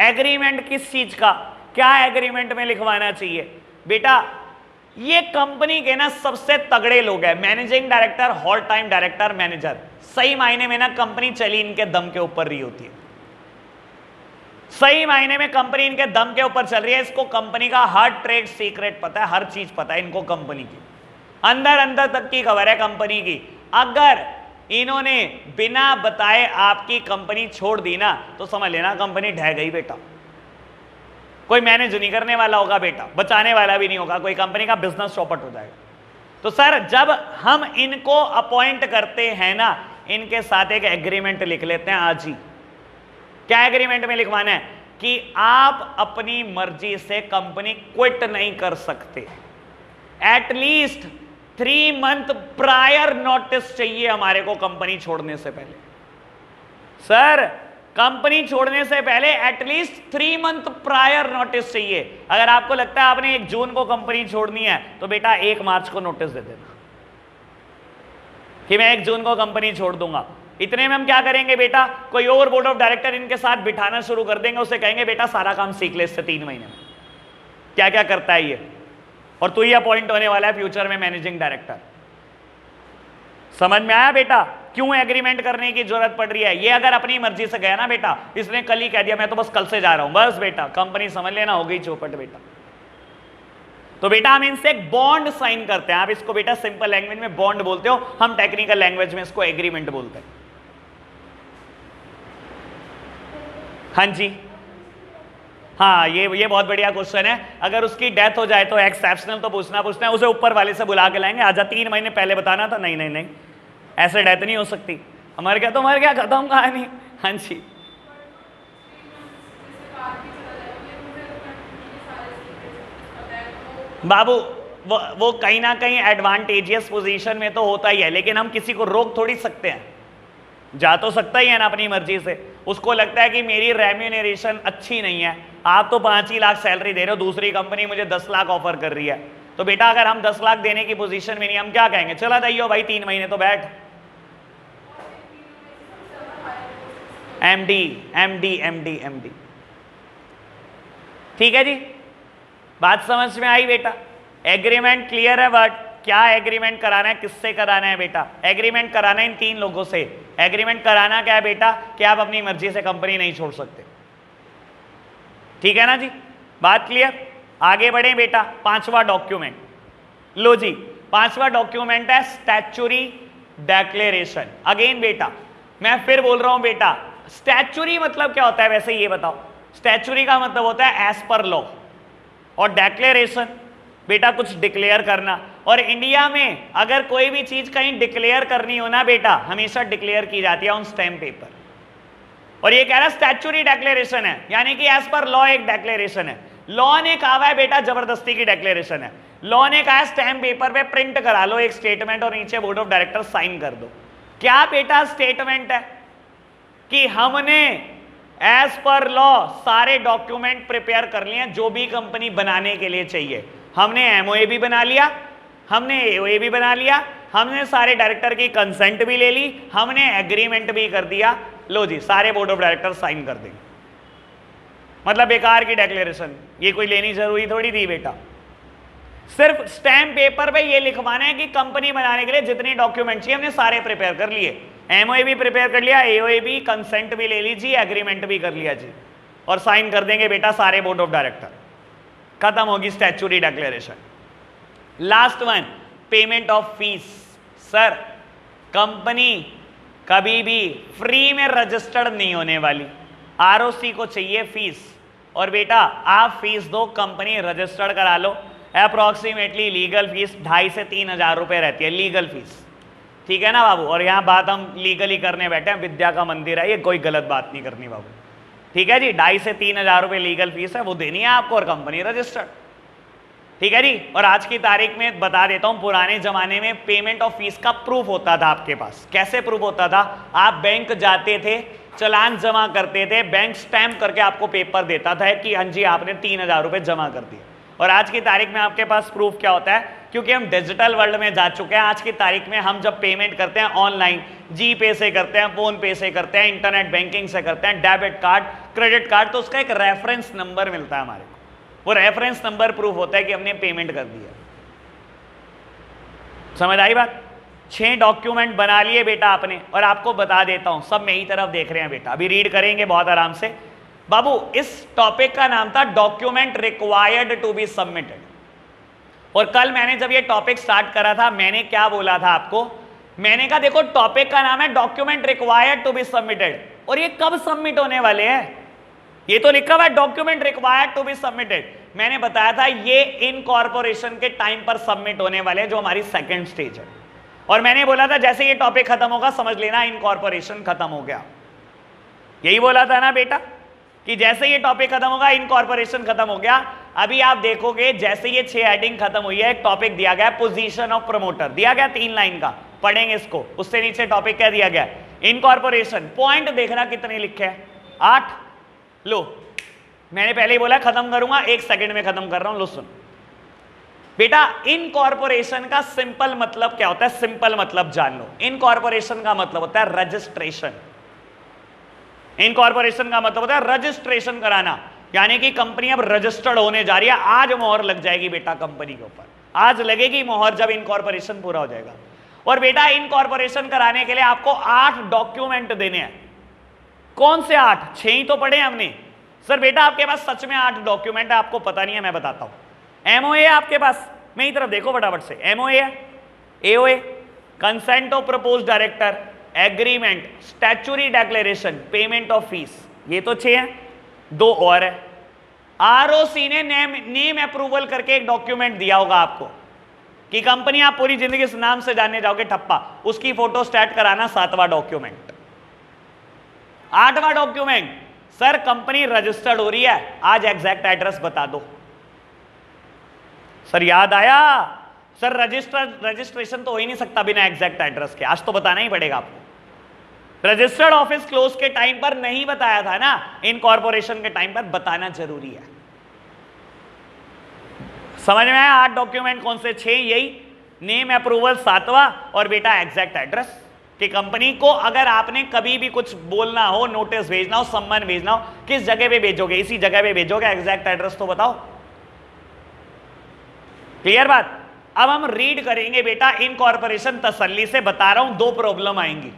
एग्रीमेंट किस चीज का, क्या एग्रीमेंट में लिखवाना चाहिए बेटा। ये कंपनी के ना सबसे तगड़े लोग हैं, managing director, whole time director, manager. सही मायने में ना कंपनी चली इनके दम के ऊपर रही होती है। सही मायने में कंपनी इनके दम के ऊपर चल रही है। इसको कंपनी का हर ट्रेड सीक्रेट पता है, हर चीज पता है इनको कंपनी की, अंदर अंदर तक की खबर है कंपनी की। अगर इन्होंने बिना बताए आपकी कंपनी छोड़ दी ना तो समझ लेना कंपनी ढह गई बेटा। कोई मैनेज नहीं करने वाला होगा बेटा, बचाने वाला भी नहीं होगा, कोई कंपनी का बिजनेस चौपट हो जाएगा। तो सर जब हम इनको अपॉइंट करते हैं ना, इनके साथ एक एग्रीमेंट लिख लेते हैं आज ही। क्या एग्रीमेंट में लिखवाना है कि आप अपनी मर्जी से कंपनी क्विट नहीं कर सकते। एटलीस्ट 3 मंथ प्रायर नोटिस चाहिए हमारे को कंपनी छोड़ने से पहले। सर कंपनी छोड़ने से पहले एटलीस्ट 3 मंथ प्रायर नोटिस चाहिए। अगर आपको लगता है आपने 1 जून को कंपनी छोड़नी है तो बेटा 1 मार्च को नोटिस दे देना कि मैं 1 जून को कंपनी छोड़ दूंगा। इतने में हम क्या करेंगे बेटा, कोई और बोर्ड ऑफ डायरेक्टर इनके साथ बिठाना शुरू कर देंगे। उसे कहेंगे बेटा सारा काम सीख ले इससे 3 महीने में, क्या क्या करता है ये, और तू ही अपॉइंट होने वाला है फ्यूचर में मैनेजिंग डायरेक्टर। समझ में आया बेटा क्यों एग्रीमेंट करने की जरूरत पड़ रही है। ये अगर अपनी मर्जी से गया ना बेटा, इसने कल ही कह दिया मैं तो बस कल से जा रहा हूं, बस बेटा कंपनी समझ लेना हो गई चौपट बेटा। तो बेटा हम इनसे एक बॉन्ड साइन करते हैं। आप इसको बेटा सिंपल लैंग्वेज में बॉन्ड बोलते हो, हम टेक्निकल लैंग्वेज में इसको एग्रीमेंट बोलते हैं। हाँ जी, हाँ ये बहुत बढ़िया क्वेश्चन है। अगर उसकी डेथ हो जाए तो एक्सेप्शनल तो पूछना है, उसे ऊपर वाले से बुला के लाएंगे, आजा 3 महीने पहले बताना था। नहीं नहीं नहीं, ऐसे डेथ नहीं हो सकती। मर गया तो मर गया, खत्म कहानी। हाँ जी, बाबू वो कहीं ना कहीं एडवांटेजियस पोजीशन में तो होता ही है, लेकिन हम किसी को रोक थोड़ी सकते हैं। जा तो सकता ही है ना अपनी मर्जी से। उसको लगता है कि मेरी रेम्यूनरेशन अच्छी नहीं है, आप तो 5 ही लाख सैलरी दे रहे हो, दूसरी कंपनी मुझे 10 लाख ऑफर कर रही है। तो बेटा अगर हम 10 लाख देने की पोजीशन में नहीं, हम क्या कहेंगे, चला जाइयो भाई 3 महीने तो बैठ। एमडी एमडी एमडी एमडी, ठीक है जी, बात समझ में आई बेटा। एग्रीमेंट क्लियर है। बट क्या एग्रीमेंट कराना है, किससे कराना है बेटा, एग्रीमेंट कराना है इन 3 लोगों से। एग्रीमेंट कराना क्या है बेटा, कि आप अपनी मर्जी से कंपनी नहीं छोड़ सकते। ठीक है ना जी, बात क्लियर। आगे बढ़े बेटा, 5वां डॉक्यूमेंट। लो जी, 5वां डॉक्यूमेंट है स्टैच्यूरी डिक्लेरेशन। अगेन बेटा मैं फिर बोल रहा हूं बेटा, स्टैच्यूरी मतलब क्या होता है वैसे ये बताओ। स्टैच्यूरी का मतलब होता है एज पर लॉ, और डिक्लेरेशन बेटा कुछ डिक्लेयर करना। और इंडिया में अगर कोई भी चीज कहीं डिक्लेयर करनी हो ना बेटा, हमेशा डिक्लेयर की जाती है ऑन स्टैम्प पेपर। और ये कह रहा है स्टैच्यूरी डिक्लेरेशन है, यानी कि एज पर लॉ एक डिक्लेरेशन है। लॉ ने कहा हुआ है बेटा जबरदस्ती की डिक्लेरेशन है, लॉ ने कहा है स्टैम्प पेपर पे प्रिंट करा लो एक स्टेटमेंट और नीचे बोर्ड ऑफ डायरेक्टर साइन कर दो। क्या बेटा स्टेटमेंट है कि हमने एज पर लॉ सारे डॉक्यूमेंट प्रिपेयर कर लिए जो भी कंपनी बनाने के लिए चाहिए। हमने एमओए भी बना लिया, हमने एओए भी बना लिया, हमने सारे डायरेक्टर की कंसेंट भी ले ली, हमने एग्रीमेंट भी कर दिया। लो जी, सारे बोर्ड ऑफ डायरेक्टर साइन कर देंगे। मतलब बेकार की डिक्लेरेशन, ये कोई लेनी जरूरी थोड़ी थी बेटा। सिर्फ स्टैम्प पेपर पे ये लिखवाना है कि कंपनी बनाने के लिए जितने डॉक्यूमेंट चाहिए हमने सारे प्रिपेयर कर लिए, एमओए भी प्रिपेयर कर लिया, एओए भी, कंसेंट भी ले लीजिए, एग्रीमेंट भी कर लिया जी, और साइन कर देंगे बेटा सारे बोर्ड ऑफ डायरेक्टर। खत्म होगी statutory declaration. Last one, payment of fees. Sir company कभी भी फ्री में रजिस्टर्ड नहीं होने वाली, आरओसी को चाहिए फीस, और बेटा आप फीस दो, कंपनी रजिस्टर्ड करा लो। अप्रोक्सीमेटली लीगल फीस 2,500 से 3,000 रुपए रहती है लीगल फीस, ठीक है ना बाबू। और यहाँ बात हम लीगली करने बैठे हैं, विद्या का मंदिर है ये, कोई गलत बात नहीं करनी बाबू, ठीक है जी। 2,500 से 3,000 रुपए लीगल फीस है, वो देनी है आपको, और कंपनी रजिस्टर्ड, ठीक है जी। और आज की तारीख में बता देता हूं, पुराने जमाने में पेमेंट ऑफ फीस का प्रूफ होता था आपके पास। कैसे प्रूफ होता था? आप बैंक जाते थे, चालान जमा करते थे, बैंक स्टैम्प करके आपको पेपर देता था कि हाँ जी आपने 3,000 रुपए जमा कर दिए। और आज की तारीख में आपके पास प्रूफ क्या होता है? क्योंकि हम डिजिटल वर्ल्ड में जा चुके हैं, आज की तारीख में हम जब पेमेंट करते हैं ऑनलाइन, जी पे से करते हैं, फोन पे से करते हैं, इंटरनेट बैंकिंग से करते हैं, डेबिट कार्ड, क्रेडिट कार्ड, तो उसका एक रेफरेंस नंबर मिलता है हमारे को। वो रेफरेंस नंबर प्रूफ होता है कि हमने पेमेंट कर दिया। समझ आई बात? 6 डॉक्यूमेंट बना लिए बेटा आपने, और आपको बता देता हूं सब मेरी तरफ देख रहे हैं बेटा, अभी रीड करेंगे बहुत आराम से। बाबू इस टॉपिक का नाम था document required to be submitted. और कल मैंने जब ये टॉपिक स्टार्ट करा था, मैंने क्या बोला था आपको? मैंने कहा देखो टॉपिक का नाम है document required to be submitted, और ये कब सबमिट होने वाले हैं? ये तो लिखा हुआ है document required to be submitted. मैंने बताया था ये इनकॉर्पोरेशन के टाइम पर सबमिट होने वाले, जो हमारी सेकंड स्टेज है। और मैंने बोला था जैसे ये टॉपिक खत्म होगा समझ लेना इनकॉर्पोरेशन खत्म हो गया। यही बोला था ना बेटा कि जैसे ये टॉपिक खत्म होगा इनकॉर्पोरेशन खत्म हो गया। अभी आप देखोगे जैसे ये 6 हेडिंग खत्म हुई है, एक टॉपिक दिया गया पोजीशन ऑफ प्रमोटर, दिया गया 3 लाइन का, पढ़ेंगे इसको। उससे नीचे टॉपिक क्या दिया गया? इनकॉर्पोरेशन। पॉइंट देखना कितने लिखे हैं? 8। लो मैंने पहले ही बोला खत्म करूंगा, 1 सेकंड में खत्म कर रहा हूं। लो सुन बेटा, इनकॉर्पोरेशन का सिंपल मतलब क्या होता है? सिंपल मतलब जान लो। इनकॉर्पोरेशन का मतलब होता है रजिस्ट्रेशन। इनकॉर्पोरेशन का मतलब होता है रजिस्ट्रेशन कराना, यानी कि कंपनी अब रजिस्टर्ड होने जा रही है। आज मोहर लग जाएगी बेटा कंपनी के ऊपर, आज लगेगी मोहर जब इनकॉर्पोरेशन पूरा हो जाएगा। और बेटा इनकॉर्पोरेशन कराने के लिए आपको 8 डॉक्यूमेंट देने हैं। कौन से 8? 6 ही तो पढ़े हमने। सर बेटा आपके पास सच में 8 डॉक्यूमेंट है, आपको पता नहीं है, मैं बताता हूं। एमओए है आपके पास, मेरी तरफ देखो फटाफट से। एमओए है, AOA, consent of propose director, agreement, statutory declaration, payment of fees, ये तो 6 हैं। 2 और है। आरओसी ने नेम अप्रूवल करके एक डॉक्यूमेंट दिया होगा आपको कि कंपनी आप पूरी जिंदगी इस नाम से जानने जाओगे ठप्पा, उसकी फोटो स्टैट कराना 7वां डॉक्यूमेंट। 8वां डॉक्यूमेंट, सर कंपनी रजिस्टर्ड हो रही है, आज एग्जैक्ट एड्रेस बता दो। सर याद आया? सर रजिस्ट्रेशन तो हो ही नहीं सकता बिना एग्जैक्ट एड्रेस के, आज तो बताना ही पड़ेगा आपको। रजिस्टर्ड ऑफिस क्लोज के टाइम पर नहीं बताया था ना, इनकॉर्पोरेशन के टाइम पर बताना जरूरी है। समझ में आया? 8 डॉक्यूमेंट कौन से? 6। यही नेम अप्रूवल 7वां, और बेटा एग्जैक्ट एड्रेस कि कंपनी को अगर आपने कभी भी कुछ बोलना हो, नोटिस भेजना हो, सम्मन भेजना हो, किस जगह पे भेजोगे? इसी जगह पे भेजोगे, एग्जैक्ट एड्रेस तो बताओ। क्लियर बात? अब हम रीड करेंगे बेटा इनकॉर्पोरेशन। तसल्ली से बता रहा हूं 2 प्रॉब्लम आएंगी,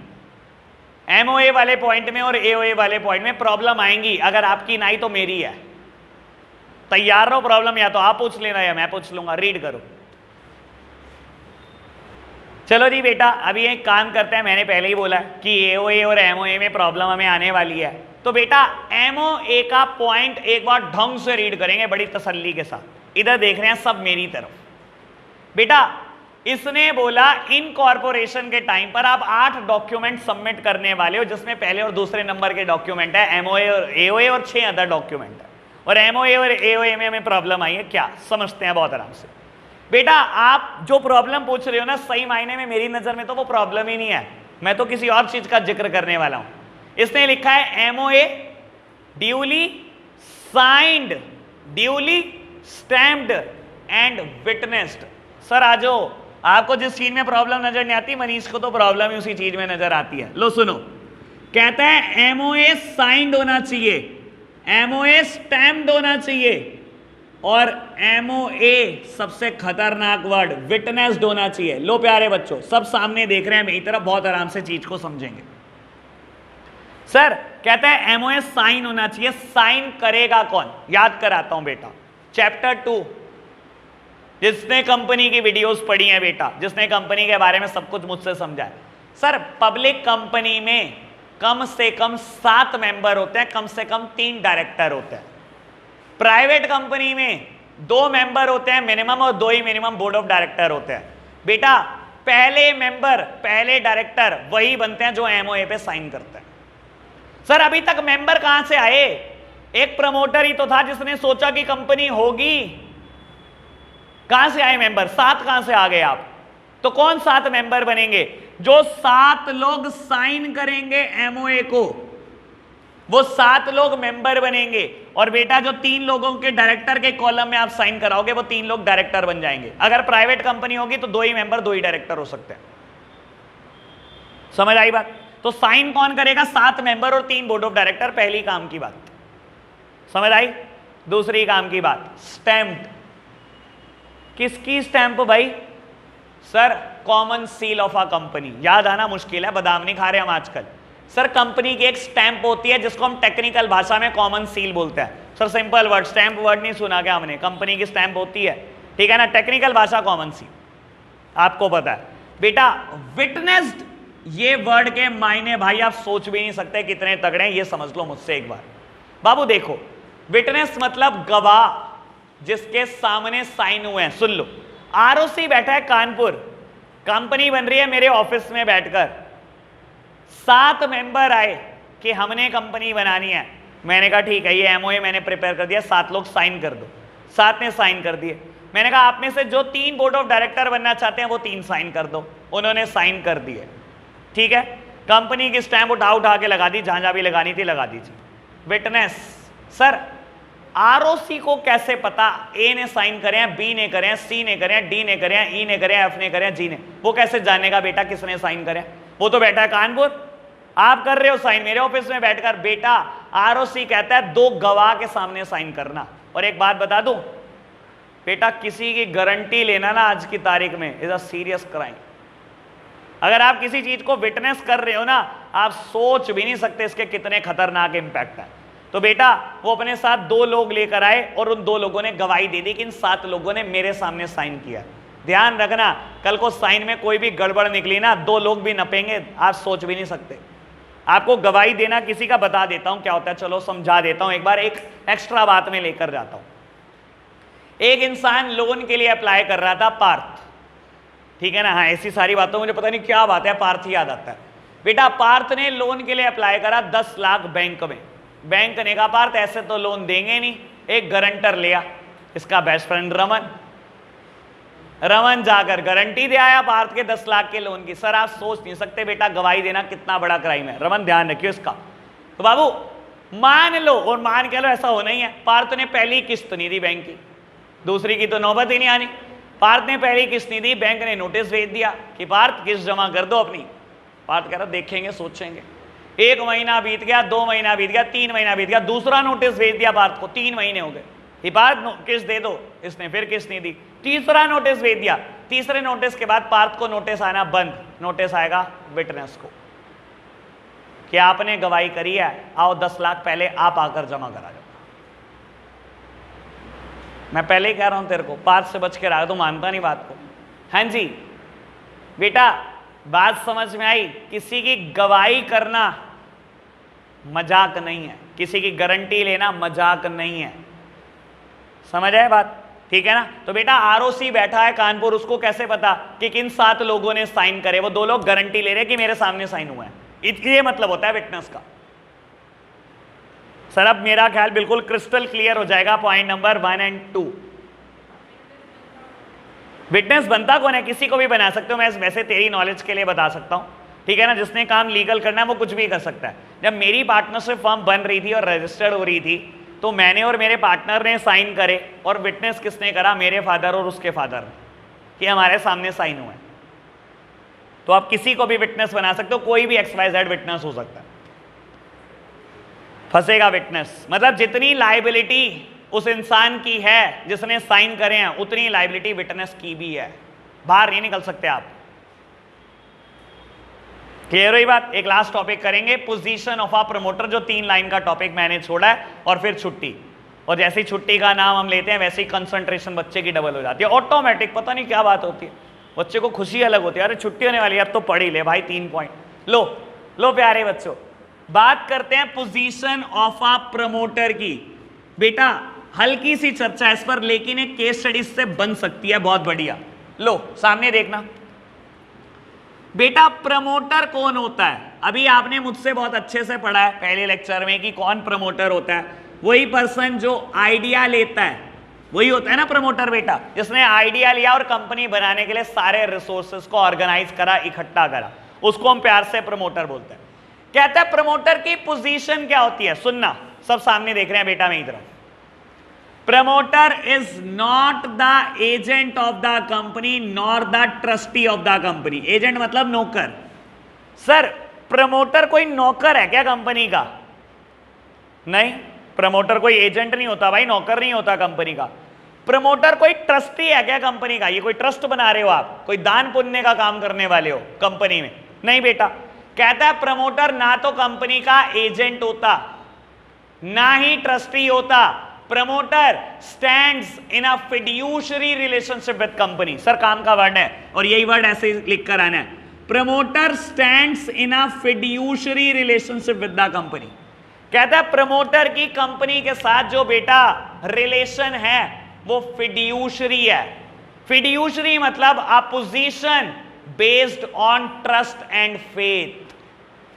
एमओए वाले पॉइंट में और एओए वाले पॉइंट में प्रॉब्लम आएंगी। अगर आपकी नहीं तो मेरी है, तैयार रहो। प्रॉब्लम या तो आप पूछ लेना या मैं पूछ लूंगा। रीड करो। चलो जी बेटा, अभी एक काम करते हैं, मैंने पहले ही बोला कि एओए और एमओए में प्रॉब्लम हमें आने वाली है। तो बेटा एमओए का पॉइंट एक बार ढंग से रीड करेंगे बड़ी तसल्ली के साथ। इधर देख रहे हैं सब मेरी तरफ। बेटा इसने बोला इनकॉर्पोरेशन के टाइम पर आप 8 डॉक्यूमेंट सबमिट करने वाले हो, जिसमें पहले और दूसरे नंबर के डॉक्यूमेंट है एमओए और एओए, और 6 अदर डॉक्यूमेंट है। और एमओए और एओए में हमें प्रॉब्लम आई है क्या, समझते हैं बहुत आराम से। बेटा आप जो प्रॉब्लम पूछ रहे हो ना, सही मायने में मेरी नजर में तो वो प्रॉब्लम ही नहीं है, मैं तो किसी और चीज का जिक्र करने वाला हूं। इसने लिखा है MOA duly signed, duly stamped and witnessed. Sir आ जाओ, आपको जिस चीज में प्रॉब्लम नजर नहीं आती, मनीष को तो प्रॉब्लम ही उसी चीज में नजर आती है। लो सुनो, कहता है एमओए साइंड होना चाहिए, एमओए स्टैम्प्ड होना चाहिए, और एमओए सबसे खतरनाक वर्ड विटनेस्ड होना चाहिए। लो प्यारे बच्चों, सब सामने देख रहे हैं मेरी तरफ, बहुत आराम से चीज को समझेंगे। सर कहता है एमओए साइन होना चाहिए, साइन करेगा कौन, याद कराता हूं बेटा, चैप्टर 2, जिसने कंपनी की वीडियोस पढ़ी हैं बेटा, जिसने कंपनी के बारे में सब कुछ मुझसे समझा है। सर पब्लिक कंपनी में कम से कम 7 मेंबर होते हैं, कम से कम 3 डायरेक्टर होते हैं। प्राइवेट कंपनी में 2 मेंबर होते हैं मिनिमम, और 2 ही मिनिमम बोर्ड ऑफ डायरेक्टर होते हैं। बेटा पहले मेंबर, पहले डायरेक्टर वही बनते हैं जो एमओए पे साइन करते हैं। सर अभी तक मेंबर कहां से आए, एक प्रमोटर ही तो था जिसने सोचा कि कंपनी होगी, कहां से आए मेंबर, 7 कहां से आ गए आप, तो कौन 7 मेंबर बनेंगे, जो 7 लोग साइन करेंगे एमओए को, वो 7 लोग मेंबर बनेंगे। और बेटा जो 3 लोगों के डायरेक्टर के कॉलम में आप साइन कराओगे, वो 3 लोग डायरेक्टर बन जाएंगे। अगर प्राइवेट कंपनी होगी तो 2 ही मेंबर 2 ही डायरेक्टर हो सकते हैं। समझ आई बात। तो साइन कौन करेगा, 7 मेंबर और 3 बोर्ड ऑफ डायरेक्टर, पहली काम की बात समझ आई। दूसरी काम की बात, स्टैम्प, किसकी स्टैंप भाई, sir common seal of a company. याद आना मुश्किल है, बादाम नहीं खा रहे हम आजकल। सर कंपनी की एक स्टैंप होती है जिसको हम टेक्निकल भाषा में कॉमन सील बोलते हैं। Sir simple word, stamp word नहीं सुना क्या हमने, कंपनी की स्टैंप होती है, ठीक है ना, टेक्निकल भाषा कॉमन सील, आपको पता है। बेटा विटनेस्ड, ये वर्ड के मायने भाई आप सोच भी नहीं सकते कितने तगड़े हैं, ये समझ लो मुझसे एक बार। बाबू देखो, विटनेस मतलब गवाह, जिसके सामने साइन हुए हैं। सुन लो, आरओसी बैठा है कानपुर, कंपनी बन रही है मेरे ऑफिस में बैठकर, 7 मेंबर आए कि हमने कंपनी बनानी है। मैंने कहा ठीक है, ये एमओए मैंने प्रिपेयर कर दिया, 7 लोग साइन कर दो। 7 ने साइन कर दिए। मैंने कहा आप में से जो 3 बोर्ड ऑफ डायरेक्टर बनना चाहते हैं वो 3 साइन कर दो। उन्होंने साइन कर दिए, ठीक है। कंपनी की स्टैंप उठा उठा के लगा दी, जहां जहां भी लगानी थी लगा दीजिए। विटनेस, सर आरओसी को कैसे पता ए ने साइन करे हैं, बी ने करे हैं, सी ने करे हैं, डी ने करे हैं, ई ने करे हैं, एफ ने करे हैं, जी ने, वो कैसे जानेगा बेटा किसने साइन करे? वो तो बैठा है कानपुर, आप कर रहे हो साइन मेरे ऑफिस में बैठकर। बेटा आरओसी कहता है 2 गवाह के सामने साइन करना। और एक बात बता दूं बेटा, किसी की गारंटी लेना ना आज की तारीख में इज अ सीरियस क्राइम। अगर आप किसी चीज को विटनेस कर रहे हो ना, आप सोच भी नहीं सकते इसके कितने खतरनाक इंपैक्ट है। तो बेटा वो अपने साथ 2 लोग लेकर आए और उन 2 लोगों ने गवाही दे दी कि इन 7 लोगों ने मेरे सामने साइन किया। ध्यान रखना, कल को साइन में कोई भी गड़बड़ निकली ना, 2 लोग भी नपेंगे, आप सोच भी नहीं सकते। आपको गवाही देना किसी का बता देता हूं क्या होता है, चलो समझा देता हूं एक बार, एक एक्स्ट्रा बात में लेकर जाता हूं। एक इंसान लोन के लिए अप्लाई कर रहा था, पार्थ, ठीक है ना। हाँ ऐसी सारी बातों मुझे पता नहीं क्या बात है, पार्थ याद आता है। बेटा पार्थ ने लोन के लिए अप्लाई करा 10 लाख बैंक में। बैंक ने कहा पार्थ ऐसे तो लोन देंगे नहीं, एक गारंटर लिया, इसका बेस्ट फ्रेंड रमन। रमन जाकर गारंटी दे आया पार्थ के 10 लाख के लोन की। सर आप सोच नहीं सकते बेटा गवाही देना कितना बड़ा क्राइम है। रमन ध्यान रखियो इसका। तो बाबू मान लो, और मान के लो ऐसा होना ही है, पार्थ ने पहली किस्त नहीं दी बैंक की, दूसरी की तो नौबत ही नहीं आनी। पार्थ ने पहली किस्त नहीं दी, बैंक ने नोटिस भेज दिया कि पार्थ किस्त जमा कर दो अपनी। पार्थ कह रहा देखेंगे सोचेंगे। 1 महीना बीत गया, 2 महीना बीत गया, 3 महीना बीत गया, दूसरा नोटिस भेज दिया पार्थ को, 3 महीने हो गए कि पार्थ किस्त दे दो, इसने फिर किस्त नहीं दी। तीसरा नोटिस भेज दिया, तीसरे नोटिस के बाद पार्थ को नोटिस आना बंद। नोटिस आएगा विटनेस को कि आपने गवाही करी है, आओ 10 लाख पहले आप आकर जमा करा दो। मैं पहले ही कह रहा हूं तेरे को, पार्थ से बच के रहा, तो मानता नहीं बात को। हाँ जी बेटा बात समझ में आई, किसी की गवाही करना मजाक नहीं है, किसी की गारंटी लेना मजाक नहीं है, समझ आए बात, ठीक है ना। तो बेटा आरओसी बैठा है कानपुर, उसको कैसे पता कि किन 7 लोगों ने साइन करे? वो 2 लोग गारंटी ले रहे कि मेरे सामने साइन हुआ है, ये मतलब होता है विटनेस का। सर अब मेरा ख्याल बिल्कुल क्रिस्टल क्लियर हो जाएगा पॉइंट नंबर 1 एंड 2। विटनेस बनता कौन है? किसी को भी बना सकते हो, मैं वैसे तेरी नॉलेज के लिए बता सकता हूं, ठीक है ना। जिसने काम लीगल करना है वो कुछ भी कर सकता है। जब मेरी पार्टनरशिप फर्म बन रही थी और रजिस्टर्ड हो रही थी तो मैंने और मेरे पार्टनर ने साइन करे, और विटनेस किसने करा? मेरे फादर और उसके फादर, कि हमारे सामने साइन हुए। तो आप किसी को भी विटनेस बना सकते हो, कोई भी XYZ विटनेस हो सकता है। फंसेगा विटनेस, मतलब जितनी लायबिलिटी उस इंसान की है जिसने साइन करे हैं उतनी लायबिलिटी विटनेस की भी है, बाहर नहीं निकल सकते आप। क्लियर हुई बात? एक लास्ट टॉपिक करेंगे, पोजीशन ऑफ अ प्रमोटर, जो 3 लाइन का टॉपिक मैंने छोड़ा है, और फिर छुट्टी। और जैसे ही छुट्टी का नाम हम लेते हैं वैसे ही कंसंट्रेशन बच्चे की डबल हो जाती है ऑटोमेटिक, पता नहीं क्या बात होती है, बच्चे को खुशी अलग होती है, अरे छुट्टी होने वाली है अब तो पढ़ ही ले भाई 3 पॉइंट। लो प्यारे बच्चों, बात करते हैं पोजीशन ऑफ अ प्रमोटर की। बेटा हल्की सी चर्चा इस पर, लेकिन एक केस स्टडी से बन सकती है बहुत बढ़िया। लो सामने देखना बेटा, प्रमोटर कौन होता है? अभी आपने मुझसे बहुत अच्छे से पढ़ा है पहले लेक्चर में कि कौन प्रमोटर होता है। वही पर्सन जो आइडिया लेता है, वही होता है ना प्रमोटर बेटा, जिसने आइडिया लिया और कंपनी बनाने के लिए सारे रिसोर्सेस को ऑर्गेनाइज करा, इकट्ठा करा, उसको हम प्यार से प्रमोटर बोलते हैं। कहता है प्रमोटर की पोजीशन क्या होती है? सुनना, सब सामने देख रहे हैं बेटा मेरी तरफ। Promoter is not the agent of the company nor the trustee of the company. Agent मतलब नौकर। सर प्रमोटर कोई नौकर है क्या कंपनी का? नहीं, प्रमोटर कोई एजेंट नहीं होता भाई, नौकर नहीं होता कंपनी का। प्रमोटर कोई ट्रस्टी है क्या कंपनी का? ये कोई ट्रस्ट बना रहे हो आप, कोई दान पुण्य का काम करने वाले हो कंपनी में? नहीं बेटा। कहता है प्रमोटर ना तो कंपनी का एजेंट होता ना ही ट्रस्टी होता। Promoter stands in a fiduciary relationship with company. Sir काम का वर्ड है और यही वर्ड ऐसे लिख कर आना है। Promoter stands in a fiduciary relationship with the company. कहता है प्रमोटर की कंपनी के साथ जो बेटा रिलेशन है वो फिड्यूशरी है। फिड्यूशरी मतलब a position based on trust and faith.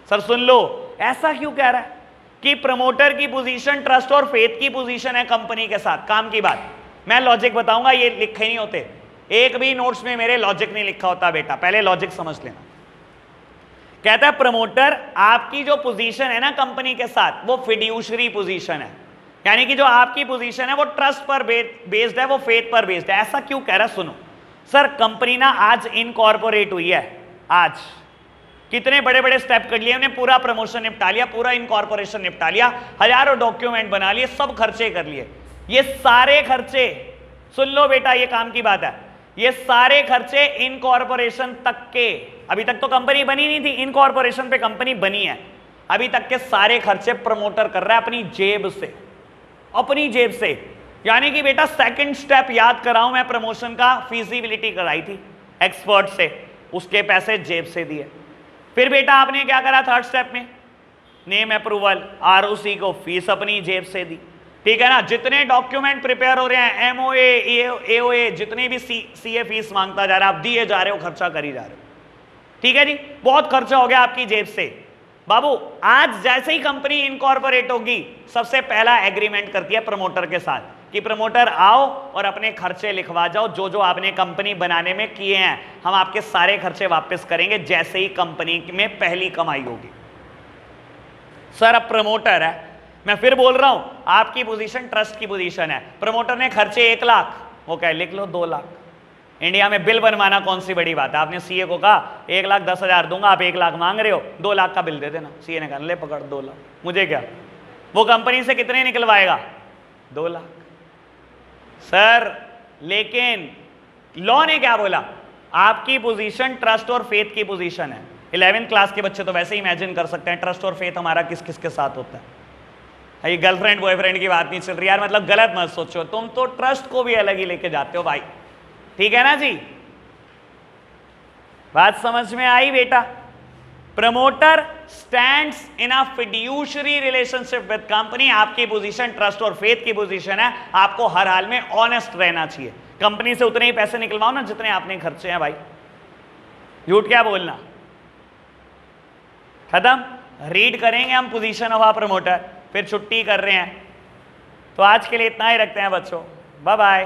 Sir सुन लो, ऐसा क्यों कह रहा है कि प्रमोटर की पोजीशन ट्रस्ट और फेथ की पोजीशन है कंपनी के साथ? काम की बात, मैं लॉजिक बताऊंगा, ये लिखे नहीं होते, एक भी नोट्स में मेरे लॉजिक नहीं लिखा होता बेटा, पहले लॉजिक समझ लेना। कहता है प्रमोटर आपकी जो पोजीशन है ना कंपनी के साथ वो फिड्यूशरी पोजीशन है, यानी कि जो आपकी पोजीशन है वो ट्रस्ट पर बेस्ड है, वो फेथ पर बेस्ड है। ऐसा क्यों कह रहा है? सुनो सर, कंपनी ना आज इनकॉर्पोरेट हुई है, आज कितने बड़े बड़े स्टेप कर लिए हमने, पूरा प्रमोशन निपटा लिया, पूरा इनकॉर्पोरेशन निपटा लिया, हजारों डॉक्यूमेंट बना लिए, सब खर्चे कर लिए। ये सारे खर्चे, सुन लो बेटा ये काम की बात है, ये सारे खर्चे इनकॉर्पोरेशन तक के, अभी तक तो कंपनी बनी नहीं थी, इनकॉर्पोरेशन पे कंपनी बनी है, अभी तक के सारे खर्चे प्रमोटर कर रहा है अपनी जेब से, अपनी जेब से। यानी कि बेटा सेकंड स्टेप याद कराऊं मैं, प्रमोशन का फीजिबिलिटी कराई थी एक्सपर्ट से, उसके पैसे जेब से दिए। फिर बेटा आपने क्या करा थर्ड स्टेप में? नेम अप्रूवल, आरओसी को फीस अपनी जेब से दी, ठीक है ना। जितने डॉक्यूमेंट प्रिपेयर हो रहे हैं, एमओए एओए, जितने भी सीए फीस मांगता जा रहा है आप दिए जा रहे हो, खर्चा करी जा रहे हो, ठीक है जी। बहुत खर्चा हो गया आपकी जेब से। बाबू आज जैसे ही कंपनी इनकॉर्पोरेट होगी सबसे पहला एग्रीमेंट करती है प्रमोटर के साथ कि प्रमोटर आओ और अपने खर्चे लिखवा जाओ, जो जो आपने कंपनी बनाने में किए हैं हम आपके सारे खर्चे वापस करेंगे जैसे ही कंपनी में पहली कमाई होगी। सर अब प्रमोटर है, मैं फिर बोल रहा हूं आपकी पोजीशन ट्रस्ट की पोजीशन है, प्रमोटर ने खर्चे 1 लाख, वो कहे लिख लो 2 लाख। इंडिया में बिल बनवाना कौन सी बड़ी बात है? आपने सीए को कहा 1,10,000 दूंगा, आप 1 लाख मांग रहे हो, 2 लाख का बिल दे देना। सीए ने कहा ले पकड़ 2 लाख, मुझे क्या, वो कंपनी से कितने निकलवाएगा? 2 लाख। सर लेकिन लॉ ने क्या बोला? आपकी पोजीशन ट्रस्ट और फेथ की पोजीशन है। 11th क्लास के बच्चे तो वैसे ही इमेजिन कर सकते हैं ट्रस्ट और फेथ हमारा किस किस के साथ होता है। ये गर्लफ्रेंड बॉयफ्रेंड की बात नहीं चल रही यार, मतलब गलत मत सोचो, तुम तो ट्रस्ट को भी अलग ही लेके जाते हो भाई, ठीक है ना जी। बात समझ में आई बेटा? Promoter stands in a fiduciary relationship with company, आपकी पोजीशन ट्रस्ट और फेथ की पोजीशन है, आपको हर हाल में ऑनेस्ट रहना चाहिए। कंपनी से उतने ही पैसे निकलवाओ ना जितने आपने खर्चे हैं भाई, झूठ क्या बोलना। खत्म। रीड करेंगे हम पोजीशन ऑफ अ प्रमोटर। फिर छुट्टी कर रहे हैं। तो आज के लिए इतना ही रखते हैं बच्चों, बाय बाय।